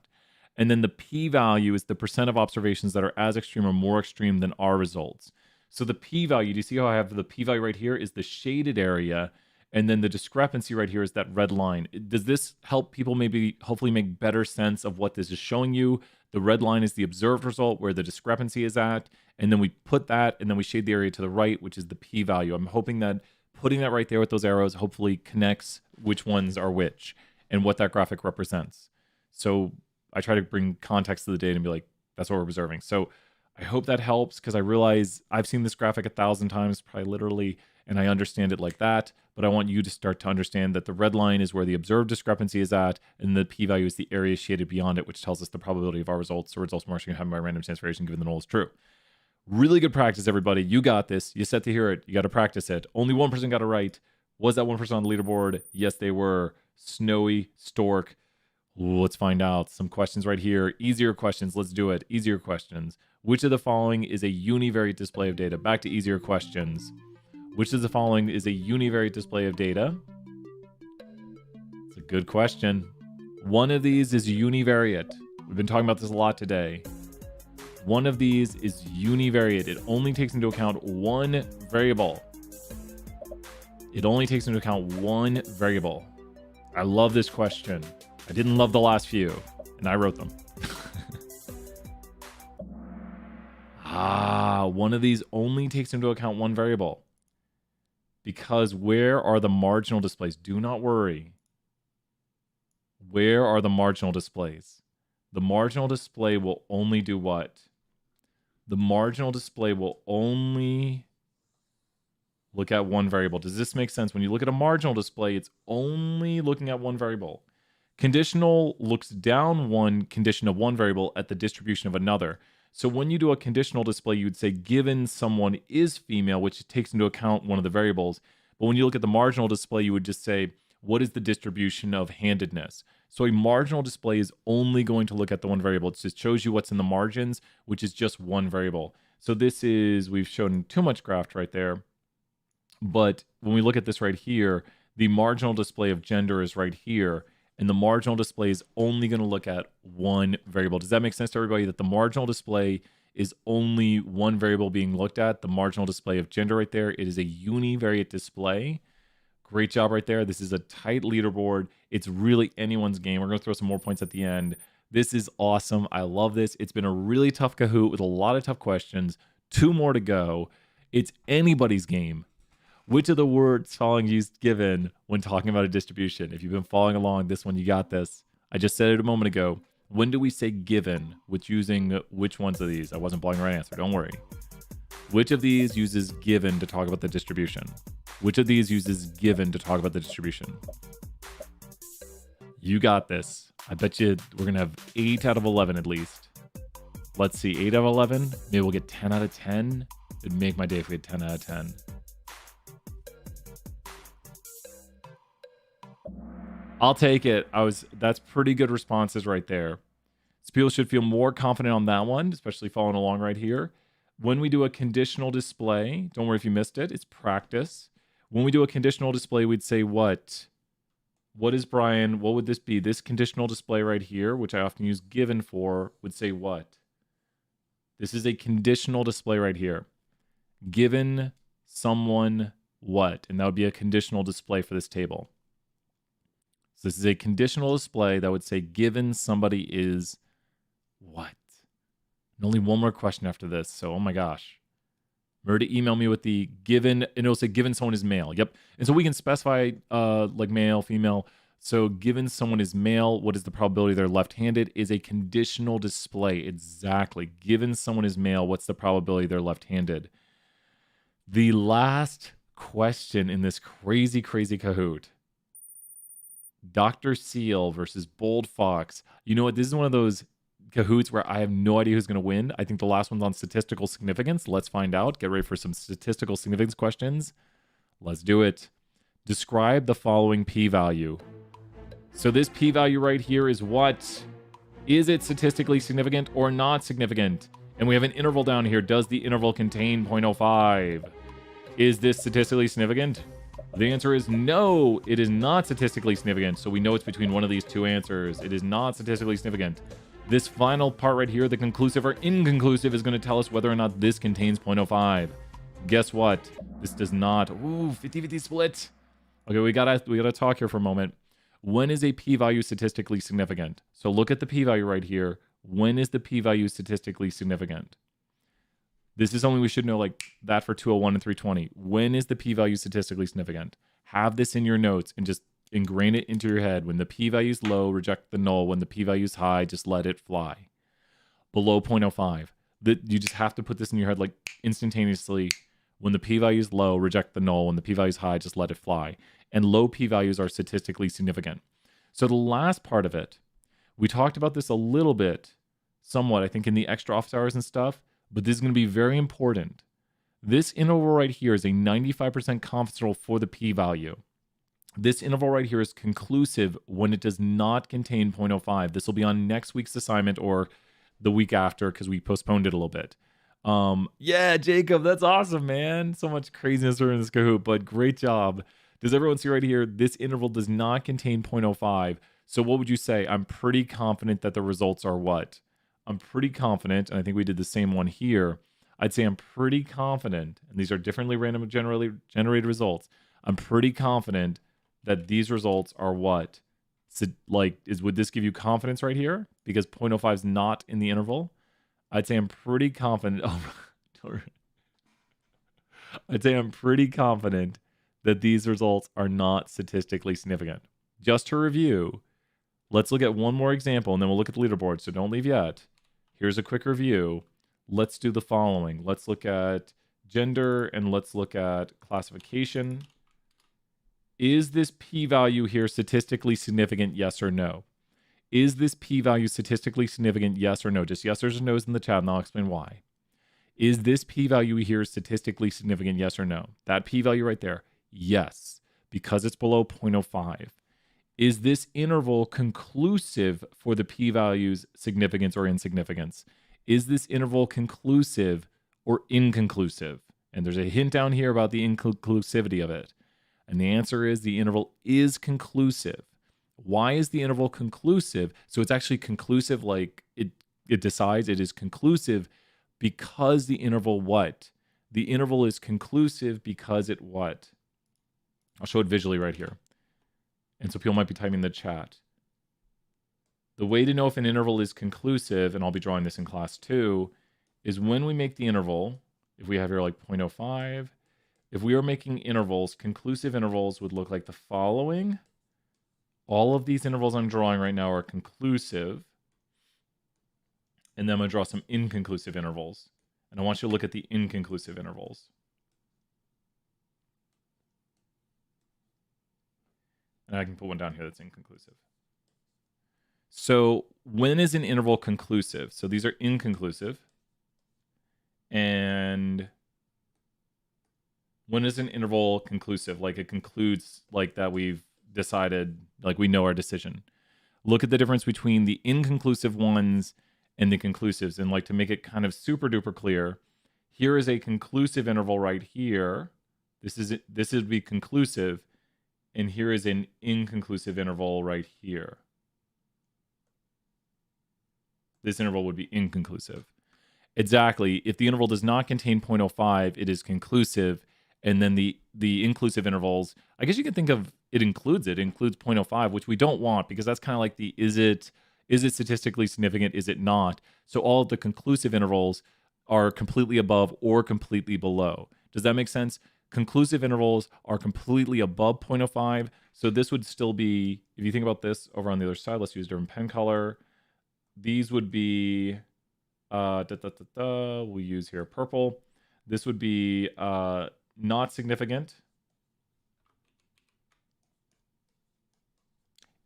And then the p-value is the percent of observations that are as extreme or more extreme than our results. So the p-value, do you see how I have the p-value right here is the shaded area, and then the discrepancy right here is that red line. Does this help people maybe hopefully make better sense of what this is showing you? The red line is the observed result where the discrepancy is at, and then we put that, and then we shade the area to the right, which is the p-value. I'm hoping that putting that right there with those arrows hopefully connects which ones are which and what that graphic represents. So I try to bring context to the data and be like, that's what we're observing. So I hope that helps, because I realize I've seen this graphic 1,000 times, probably literally, and I understand it like that. But I want you to start to understand that the red line is where the observed discrepancy is at, and the p-value is the area shaded beyond it, which tells us the probability of our results. So results more extreme happen by random chance variation given the null is true. Really good practice, everybody. You got this. You set to hear it. You got to practice it. Only one person got it right. Was that one person on the leaderboard? Yes, they were. Snowy Stork. Ooh, let's find out. Some questions right here. Easier questions. Let's do it. Easier questions. Which of the following is a univariate display of data? Back to easier questions. Which of the following is a univariate display of data? It's a good question. One of these is univariate. We've been talking about this a lot today. One of these is univariate. It only takes into account one variable. It only takes into account one variable. I love this question. I didn't love the last few, and I wrote them. One of these only takes into account one variable. Because where are the marginal displays? Do not worry. Where are the marginal displays? The marginal display will only do what? The marginal display will only look at one variable. Does this make sense? When you look at a marginal display, it's only looking at one variable. Conditional looks down one condition of one variable at the distribution of another. So when you do a conditional display, you would say given someone is female, which takes into account one of the variables. But when you look at the marginal display, you would just say, what is the distribution of handedness? So a marginal display is only going to look at the one variable. It just shows you what's in the margins, which is just one variable. So this is, we've shown too much graph right there. But when we look at this right here, the marginal display of gender is right here. And the marginal display is only going to look at one variable. Does that make sense to everybody that the marginal display is only one variable being looked at? The marginal display of gender right there. It is a univariate display. Great job right there. This is a tight leaderboard. It's really anyone's game. We're going to throw some more points at the end. This is awesome. I love this. It's been a really tough Kahoot with a lot of tough questions. 2 more to go. It's anybody's game. Which of the words following used given when talking about a distribution? If you've been following along, this one, you got this. I just said it a moment ago. When do we say given with using which ones of these? I wasn't blowing the right answer. Don't worry. Which of these uses given to talk about the distribution? Which of these uses given to talk about the distribution? You got this. I bet you we're going to have 8 out of 11 at least. Let's see. 8 out of 11? Maybe we'll get 10 out of 10? It'd make my day if we had 10 out of 10. I'll take it. That's pretty good responses right there. So people should feel more confident on that one, especially following along right here. When we do a conditional display, don't worry if you missed it, it's practice. When we do a conditional display, we'd say what? What is Brian? What would this be? This conditional display right here, which I often use given for, would say what? This is a conditional display right here. Given someone what? And that would be a conditional display for this table. So this is a conditional display that would say given somebody is what? And only one more question after this. So, oh my gosh. Remember to email me with the given, and it'll say given someone is male. Yep. And so we can specify like male, female. So given someone is male, what is the probability they're left-handed is a conditional display. Exactly. Given someone is male, what's the probability they're left-handed? The last question in this crazy, crazy Kahoot. Dr. Seal versus Bold Fox. You know what? This is one of those Kahoots where I have no idea who's going to win. I think the last one's on statistical significance. Let's find out. Get ready for some statistical significance questions. Let's do it. Describe the following p-value. So this p-value right here is what? Is it statistically significant or not significant? And we have an interval down here. Does the interval contain 0.05? Is this statistically significant? The answer is no, it is not statistically significant. So we know it's between one of these two answers. It is not statistically significant. This final part right here, the conclusive or inconclusive, is going to tell us whether or not this contains 0.05. Guess what? This does not. Ooh, 50-50 split. Okay, we gotta talk here for a moment. When is a p-value statistically significant? So look at the p-value right here. When is the p-value statistically significant? This is something we should know, like that for 201 and 320. When is the p-value statistically significant? Have this in your notes and just ingrain it into your head. When the p-value is low, reject the null. When the p-value is high, just let it fly. Below 0.05. You just have to put this in your head like instantaneously. When the p-value is low, reject the null. When the p-value is high, just let it fly. And low p-values are statistically significant. So the last part of it, we talked about this a little bit, somewhat, I think, in the extra office hours and stuff. But this is going to be very important. This interval right here is a 95% confidence interval for the p-value. This interval right here is conclusive when it does not contain 0.05. This will be on next week's assignment or the week after because we postponed it a little bit. Yeah, Jacob, that's awesome, man. So much craziness in this Kahoot, but great job. Does everyone see right here? This interval does not contain 0.05. So what would you say? I'm pretty confident that the results are what? I'm pretty confident, and I think we did the same one here. I'd say I'm pretty confident, and these are differently random generated results. I'm pretty confident that these results are what? So, would this give you confidence right here? Because 0.05 is not in the interval. I'd say I'm pretty confident. I'd say I'm pretty confident that these results are not statistically significant. Just to review, let's look at one more example, and then we'll look at the leaderboard, so don't leave yet. Here's a quick review. Let's do the following. Let's look at gender and let's look at classification. Is this p-value here statistically significant, yes or no? Is this p-value statistically significant? Yes or no? Just yes or no's in the chat, and I'll explain why. Is this p-value here statistically significant? Yes or no? That p-value right there, yes, because it's below 0.05. Is this interval conclusive for the p-value's significance or insignificance? Is this interval conclusive or inconclusive? And there's a hint down here about the inconclusivity of it. And the answer is the interval is conclusive. Why is the interval conclusive? So it's actually conclusive, like it decides it is conclusive because the interval what? The interval is conclusive because it what? I'll show it visually right here. And so people might be typing in the chat. The way to know if an interval is conclusive, and I'll be drawing this in class too, is when we make the interval, if we have here like 0.05, if we are making intervals, conclusive intervals would look like the following. All of these intervals I'm drawing right now are conclusive. And then I'm going to draw some inconclusive intervals. And I want you to look at the inconclusive intervals. And I can put one down here that's inconclusive. So when is an interval conclusive? So these are inconclusive. And when is an interval conclusive? Like it concludes like that we've decided, like we know our decision. Look at the difference between the inconclusive ones and the conclusives. And like to make it kind of super duper clear, here is a conclusive interval right here. This would be conclusive. And here is an inconclusive interval right here. This interval would be inconclusive. Exactly. If the interval does not contain 0.05, it is conclusive. And then the inclusive intervals, I guess you can think of it includes 0.05, which we don't want because that's kind of like the is it statistically significant, is it not? So all of the conclusive intervals are completely above or completely below. Does that make sense? Conclusive intervals are completely above 0.05. So this would still be, if you think about this over on the other side, let's use a different pen color. These would be, we'll use here purple. This would be not significant.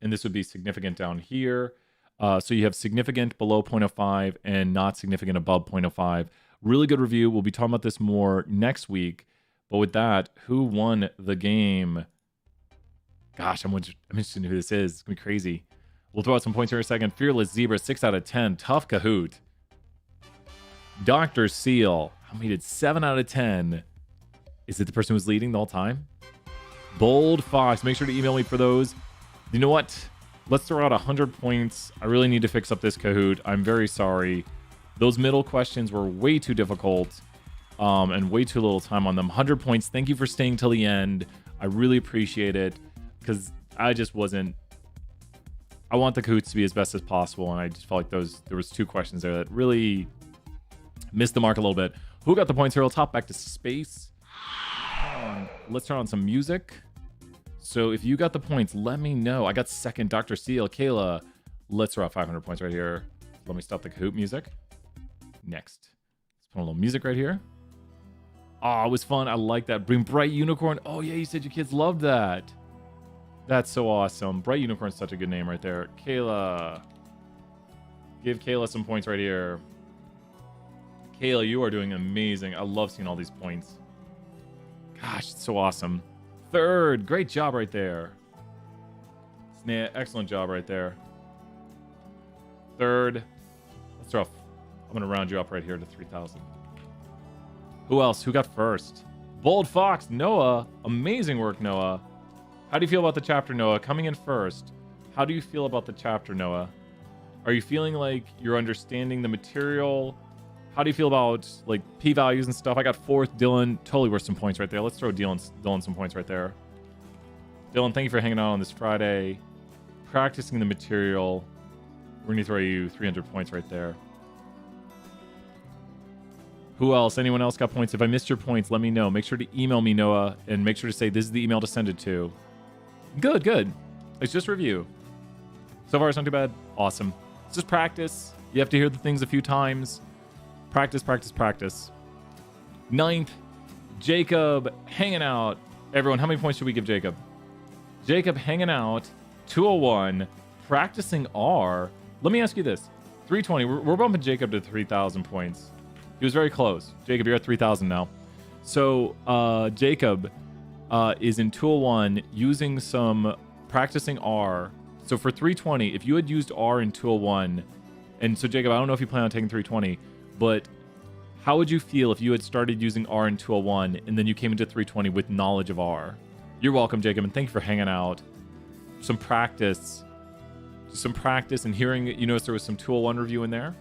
And this would be significant down here. So you have significant below 0.05 and not significant above 0.05. Really good review. We'll be talking about this more next week. But with that, who won the game? Gosh, I'm interested in who this is. It's going to be crazy. We'll throw out some points here in a second. Fearless Zebra, 6 out of 10. Tough Kahoot. Dr. Seal, I made it 7 out of 10. Is it the person who's leading the whole time? Bold Fox, make sure to email me for those. You know what? Let's throw out 100 points. I really need to fix up this Kahoot. I'm very sorry. Those middle questions were way too difficult. And way too little time on them. 100 points. Thank you for staying till the end. I really appreciate it because I just wasn't. I want the Kahoots to be as best as possible, and I just felt like there was 2 questions there that really missed the mark a little bit. Who got the points here? I'll top back to space. Let's turn on some music. So if you got the points, let me know. I got second, Dr. Seal, Kayla. Let's throw out 500 points right here. Let me stop the Kahoot music. Next. Let's put a little music right here. Oh, it was fun. I like that. Bring Bright Unicorn. Oh, yeah, you said your kids loved that. That's so awesome. Bright Unicorn's such a good name right there. Kayla. Give Kayla some points right here. Kayla, you are doing amazing. I love seeing all these points. Gosh, it's so awesome. Third. Great job right there. Snea, excellent job right there. Third. Let's throw off. I'm going to round you up right here to 3,000. Who else? Who got first? Bold Fox, Noah. Amazing work, Noah. How do you feel about the chapter, Noah? Coming in first. How do you feel about the chapter, Noah? Are you feeling like you're understanding the material? How do you feel about like p-values and stuff? I got fourth. Dylan, totally worth some points right there. Let's throw Dylan some points right there. Dylan, thank you for hanging out on this Friday. Practicing the material. We're going to throw you 300 points right there. Who else? Anyone else got points? If I missed your points, let me know. Make sure to email me, Noah, and make sure to say this is the email to send it to. Good, good. It's just review. So far, it's not too bad. Awesome. It's just practice. You have to hear the things a few times. Practice, practice, practice. Ninth, Jacob hanging out. Everyone, how many points should we give Jacob? Jacob hanging out. 201. practicing R. Let me ask you this. 320, we're bumping Jacob to 3,000 points. He was very close. Jacob, you're at 3,000 now. So Jacob is in 201 using some practicing R. So for 320, if you had used R in 201, and so Jacob, I don't know if you plan on taking 320, but how would you feel if you had started using R in 201 and then you came into 320 with knowledge of R? You're welcome, Jacob, and thank you for hanging out. Some practice and hearing, you notice there was some 201 review in there.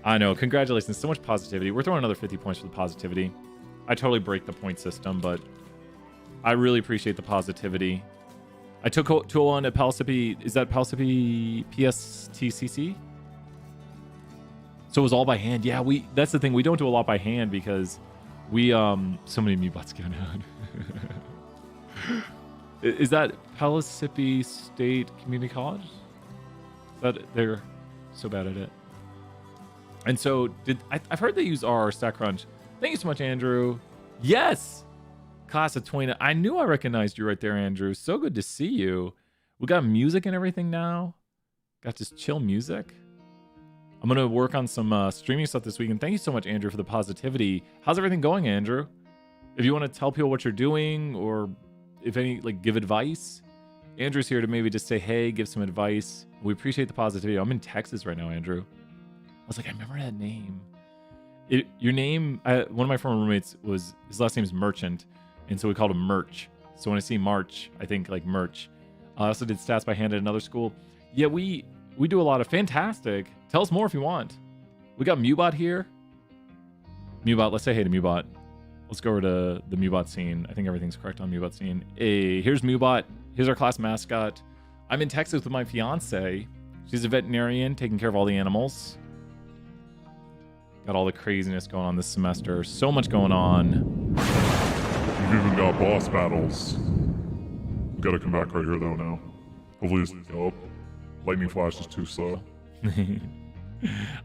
I know, congratulations, so much positivity. We're throwing another 50 points for the positivity. I totally break the point system, but I really appreciate the positivity. I took 201 at Palisippi. Is that Palisippi PSTCC? So it was all by hand. Yeah, that's the thing. We don't do a lot by hand because we so many mute bots going out. Is that Palisippi State Community College? But they're so bad at it. And so I've heard they use R StatCrunch. Thank you so much, Andrew. Yes, class of 20. I knew I recognized you right there, Andrew. So good to see you. We got music and everything now. Got just chill music. I'm gonna work on some streaming stuff this week. And thank you so much, Andrew, for the positivity. How's everything going, Andrew? If you want to tell people what you're doing, or if any, like, give advice, Andrew's here to maybe just say, hey, give some advice. We appreciate the positivity. I'm in Texas right now, Andrew. I was like, I remember that name. Your name, one of my former roommates his last name is Merchant, and so we called him Merch. So when I see March, I think like merch. I also did stats by hand at another school. Yeah, we do a lot of fantastic. Tell us more if you want. We got Mubot here. Mubot, let's say hey to Mubot. Let's go over to the Mubot scene. I think everything's correct on Mubot scene. Hey, here's Mubot. Here's our class mascot. I'm in Texas with my fiance. She's a veterinarian taking care of all the animals. Got all the craziness going on this semester. So much going on. We've even got boss battles. We gotta come back right here though now. Hopefully this lightning flash is too slow.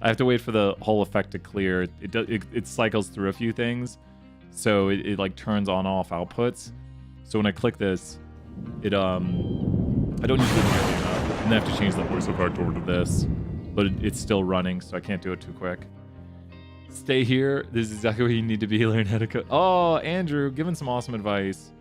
I have to wait for the whole effect to clear. It cycles through a few things, so it like turns on off outputs. So when I click this, I don't use it nearly enough, and I have to change the voice effect over to this, but it's still running, so I can't do it too quick. Stay here. This is exactly where you need to be. Learn how to code. Oh, Andrew, giving some awesome advice.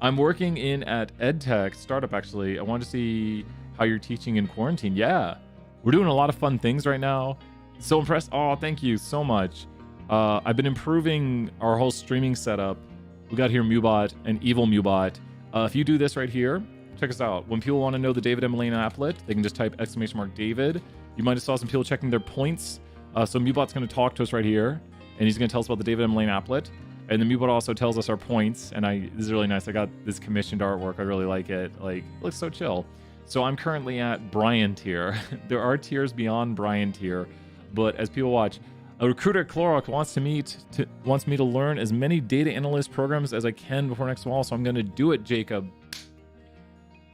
I'm working in at EdTech startup, actually. I wanted to see how you're teaching in quarantine. Yeah, we're doing a lot of fun things right now. So impressed. Oh, thank you so much. I've been improving our whole streaming setup. We got here Mubot and Evil Mubot. If you do this right here, check us out. When people want to know the David and Elena applet, they can just type !David. You might have saw some people checking their points. So Mubot's going to talk to us right here, and he's going to tell us about the David and Elaine applet. And the Mubot also tells us our points, and this is really nice. I got this commissioned artwork. I really like it. Like, it looks so chill. So I'm currently at Brian tier. There are tiers beyond Brian tier, but as people watch, a recruiter at Clorox wants me to learn as many data analyst programs as I can before next fall. So I'm going to do it, Jacob.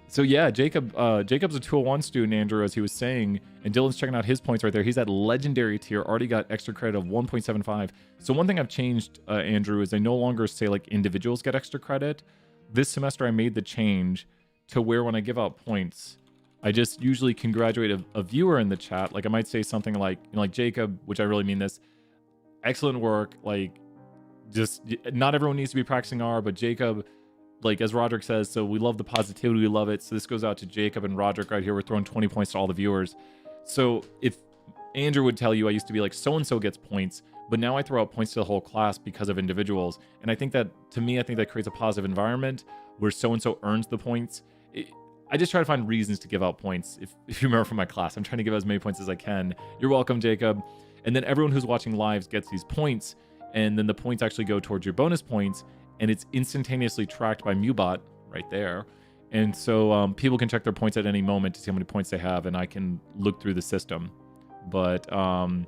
So yeah, Jacob's a 201 student, Andrew, as he was saying, and Dylan's checking out his points right there. He's at legendary tier, already got extra credit of 1.75. So one thing I've changed, Andrew, is I no longer say like individuals get extra credit. This semester I made the change to where when I give out points, I just usually congratulate a viewer in the chat. Like I might say something like, like Jacob, which I really mean this, excellent work. Like, just not everyone needs to be practicing R, but Jacob, like as Roderick says, so we love the positivity, we love it. So this goes out to Jacob and Roderick right here. We're throwing 20 points to all the viewers. So if Andrew would tell you, I used to be like, so-and-so gets points, but now I throw out points to the whole class because of individuals. And I think that, to me, I think that creates a positive environment where so-and-so earns the points. I just try to find reasons to give out points. If you remember from my class, I'm trying to give as many points as I can. You're welcome, Jacob. And then everyone who's watching lives gets these points, and then the points actually go towards your bonus points, and it's instantaneously tracked by Mubot right there. And so people can check their points at any moment to see how many points they have, and I can look through the system. But, oh,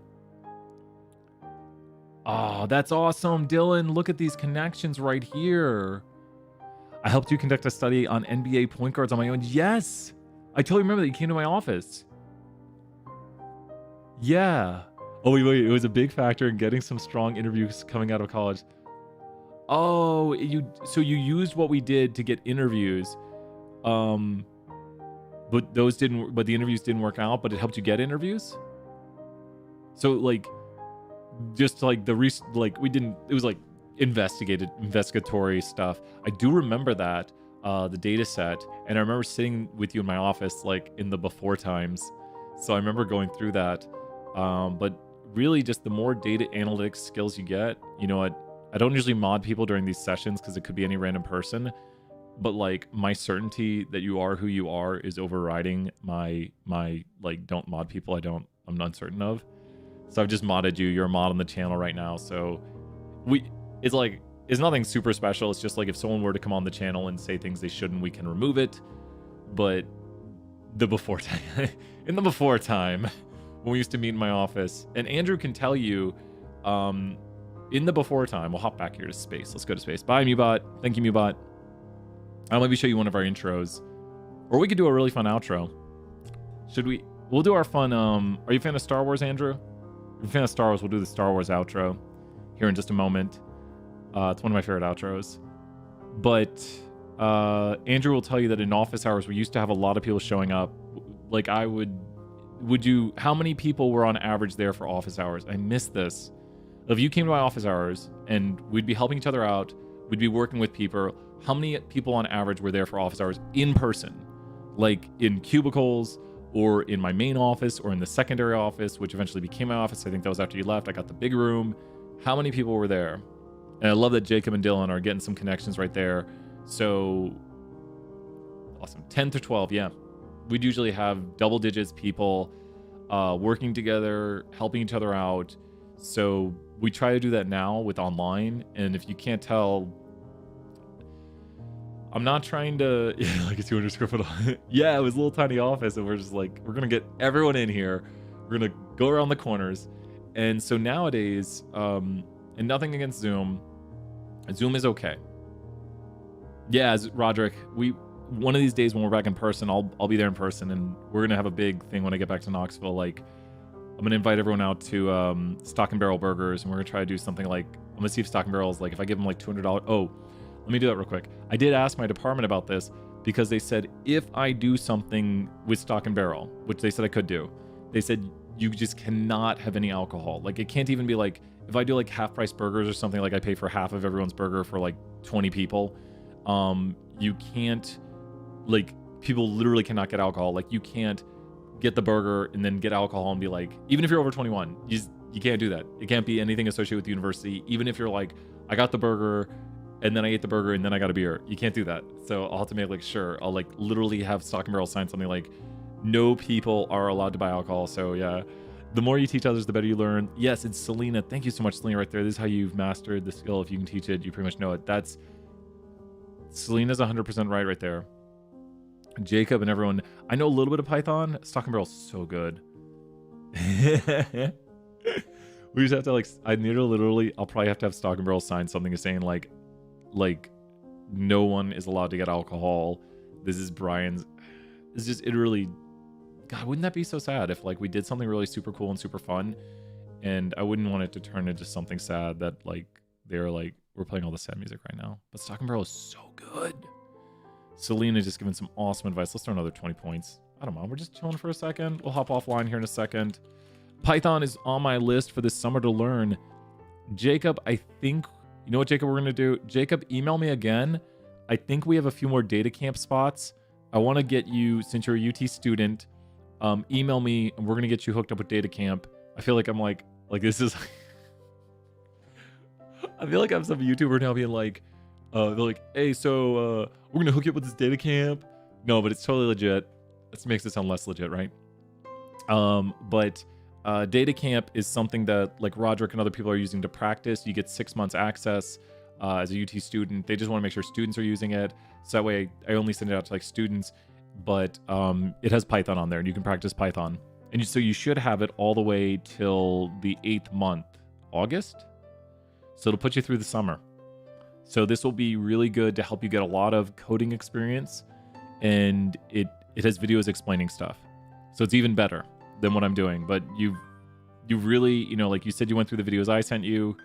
that's awesome, Dylan. Look at these connections right here. I helped you conduct a study on NBA point guards on my own. Yes! I totally remember that you came to my office. Yeah. Oh, wait. It was a big factor in getting some strong interviews coming out of college. Oh, so you used what we did to get interviews. but the interviews didn't work out, but it helped you get interviews. So like, just like we didn't, it was like investigatory stuff. I do remember that, the data set, and I remember sitting with you in my office, like in the before times. So I remember going through that. But really just the more data analytics skills you get, you know, I don't usually mod people during these sessions because it could be any random person, but like my certainty that you are who you are is overriding my like don't mod people I'm uncertain of. So I've just modded you. You're a mod on the channel right now. So it's nothing super special. It's just like if someone were to come on the channel and say things they shouldn't, we can remove it. But the before time, in the before time, when we used to meet in my office, and Andrew can tell you, in the before time, we'll hop back here to space. Let's go to space. Bye, Mubot. Thank you, Mubot. I'll maybe show you one of our intros, or we could do a really fun outro. Should we? We'll do our fun. Are you a fan of Star Wars, Andrew? If you're a fan of Star Wars, we'll do the Star Wars outro here in just a moment. It's one of my favorite outros. But Andrew will tell you that in office hours, we used to have a lot of people showing up. Like how many people were on average there for office hours? I missed this. If you came to my office hours and we'd be helping each other out, we'd be working with people, how many people on average were there for office hours in person? Like in cubicles, or in my main office, or in the secondary office, which eventually became my office. I think that was after you left. I got the big room. How many people were there? And I love that Jacob and Dylan are getting some connections right there. So awesome. 10 to 12, yeah. We'd usually have double digits people working together, helping each other out. So we try to do that now with online. And if you can't tell, I'm not trying to, like a 200 square foot. Yeah, it was a little tiny office, and we're just like, we're going to get everyone in here. We're going to go around the corners. And so nowadays, and nothing against Zoom, Zoom is okay. Yeah, Roderick, one of these days when we're back in person, I'll be there in person, and we're going to have a big thing when I get back to Knoxville. Like, I'm going to invite everyone out to Stock and Barrel Burgers, and we're going to try to do something like, I'm going to see if Stock and Barrel is like, if I give them like $200. Oh, let me do that real quick. I did ask my department about this because they said if I do something with Stock and Barrel, which they said I could do, they said you just cannot have any alcohol. Like, it can't even be like, if I do like half price burgers or something, like I pay for half of everyone's burger for like 20 people, you can't, like, people literally cannot get alcohol. Like, you can't get the burger and then get alcohol and be like, even if you're over 21, you can't do that. It can't be anything associated with the university. Even if you're like, I got the burger and then I ate the burger and then I got a beer, you can't do that. So I'll have to make like sure, I'll like literally have Stock and Barrel sign something like, no people are allowed to buy alcohol. So yeah, the more you teach others, the better you learn. Yes, it's Selena. Thank you so much, Selena, right there. This is how you've mastered the skill. If you can teach it, you pretty much know it. That's Selena's 100% right there. Jacob and everyone. I know a little bit of Python. Stock and Barrel's so good. We just have to like, I need to literally, I'll probably have to have Stock and Barrel sign something saying like no one is allowed to get alcohol. This is Brian's. It's just, it really, God, wouldn't that be so sad if like we did something really super cool and super fun, and I wouldn't want it to turn into something sad that like they're like, we're playing all the sad music right now. But Stock and Barrel is so good. Selena just giving some awesome advice. Let's throw another 20 points. I don't mind. We're just chilling for a second. We'll hop offline here in a second. Python is on my list for this summer to learn. Jacob, I think, you know what, Jacob, we're going to do? Jacob, email me again. I think we have a few more data camp spots. I want to get you, since you're a UT student, email me and we're going to get you hooked up with data camp. I feel like I'm like this is, I feel like I'm some YouTuber now being like, they're like, hey, so we're going to hook you up with this data camp. No, but it's totally legit. This makes it sound less legit, right? But data camp is something that like Roderick and other people are using to practice. You get 6 months access as a UT student. They just want to make sure students are using it. So that way I only send it out to like students, but it has Python on there and you can practice Python. And so you should have it all the way till the 8th month, August. So it'll put you through the summer. So this will be really good to help you get a lot of coding experience, and it has videos explaining stuff. So it's even better than what I'm doing. But you really, you know, like you said, you went through the videos I sent you.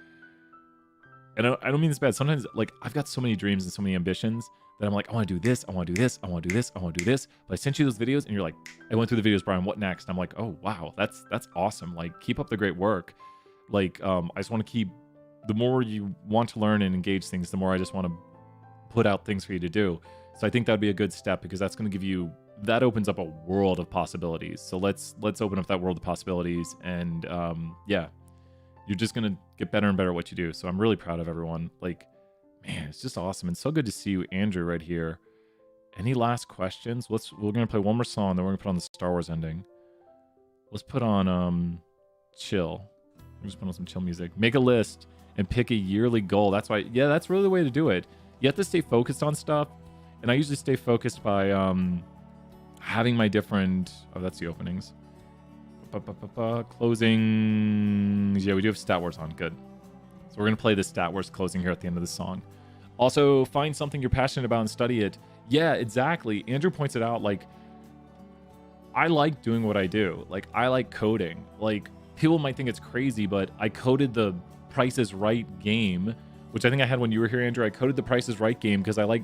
And I don't mean this bad. Sometimes like I've got so many dreams and so many ambitions that I'm like, I want to do this, I want to do this, I want to do this, I want to do this. But I sent you those videos and you're like, I went through the videos, Brian, what next? And I'm like, oh, wow, that's awesome. Like, keep up the great work. Like, I just want to keep, the more you want to learn and engage things, the more I just want to put out things for you to do. So I think that'd be a good step because that's going to give you, that opens up a world of possibilities. So let's open up that world of possibilities. And yeah, you're just going to get better and better at what you do. So I'm really proud of everyone. Like, man, it's just awesome. And so good to see you, Andrew, right here. Any last questions? We're going to play one more song, then we're going to put on the Star Wars ending. Let's put on chill. We're just put on some chill music. Make a list and pick a yearly goal. That's why, yeah, that's really the way to do it. You have to stay focused on stuff. And I usually stay focused by having my different, oh, that's the openings. Closings. Yeah, we do have Stat Wars on. Good. So we're going to play the Stat Wars closing here at the end of the song. Also, find something you're passionate about and study it. Yeah, exactly. Andrew points it out. Like, I like doing what I do. Like, I like coding. Like, people might think it's crazy, but I coded the Price is Right game, which I think I had when you were here, Andrew. I coded the Price is Right game because I like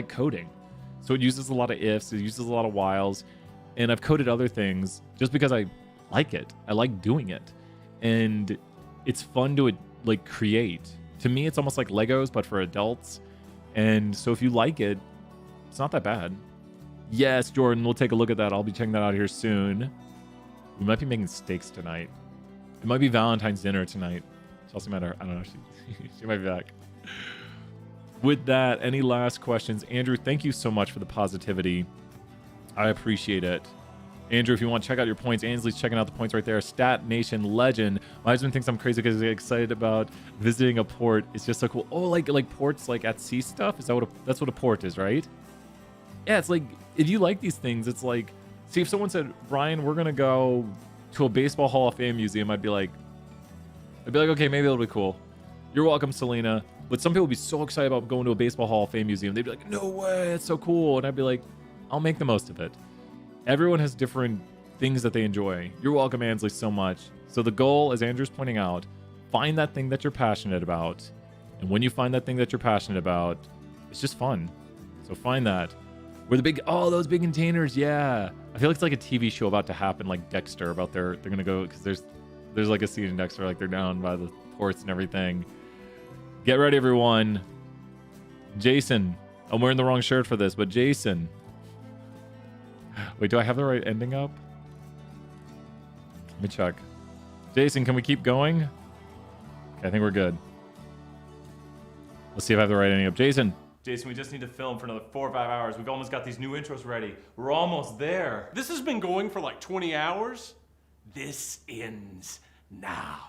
coding. So it uses a lot of ifs, it uses a lot of whiles, and I've coded other things just because I like it. I like doing it. And it's fun to like create. To me, it's almost like Legos, but for adults. And so if you like it, it's not that bad. Yes, Jordan, we'll take a look at that. I'll be checking that out here soon. We might be making steaks tonight. It might be Valentine's dinner tonight. Chelsea might, I don't know, she might be back. With that, any last questions? Andrew, thank you so much for the positivity. I appreciate it. Andrew, if you want to check out your points, Ainsley's checking out the points right there. Stat Nation Legend. My husband thinks I'm crazy because I get excited about visiting a port. It's just so cool. Oh, like ports like at sea stuff? Is that that's what a port is, right? Yeah, it's like, if you like these things, it's like, see, if someone said, Brian, we're going to go to a Baseball Hall of Fame museum, I'd be like, okay, maybe it'll be cool. You're welcome, Selena. But some people would be so excited about going to a Baseball Hall of Fame museum. They'd be like, no way, it's so cool. And I'd be like, I'll make the most of it. Everyone has different things that they enjoy. You're welcome, Ansley, so much. So the goal, as Andrew's pointing out, find that thing that you're passionate about. And when you find that thing that you're passionate about, it's just fun. So find that. Where the big, oh, those big containers, yeah. I feel like it's like a TV show about to happen, like Dexter, about they're going to go, because there's like a scene in Dexter, like they're down by the ports and everything. Get ready, everyone. Jason. I'm wearing the wrong shirt for this, but Jason. Wait, do I have the right ending up? Let me check. Jason, can we keep going? Okay, I think we're good. Let's see if I have the right ending up. Jason, we just need to film for another 4 or 5 hours. We've almost got these new intros ready. We're almost there. This has been going for like 20 hours. This ends now.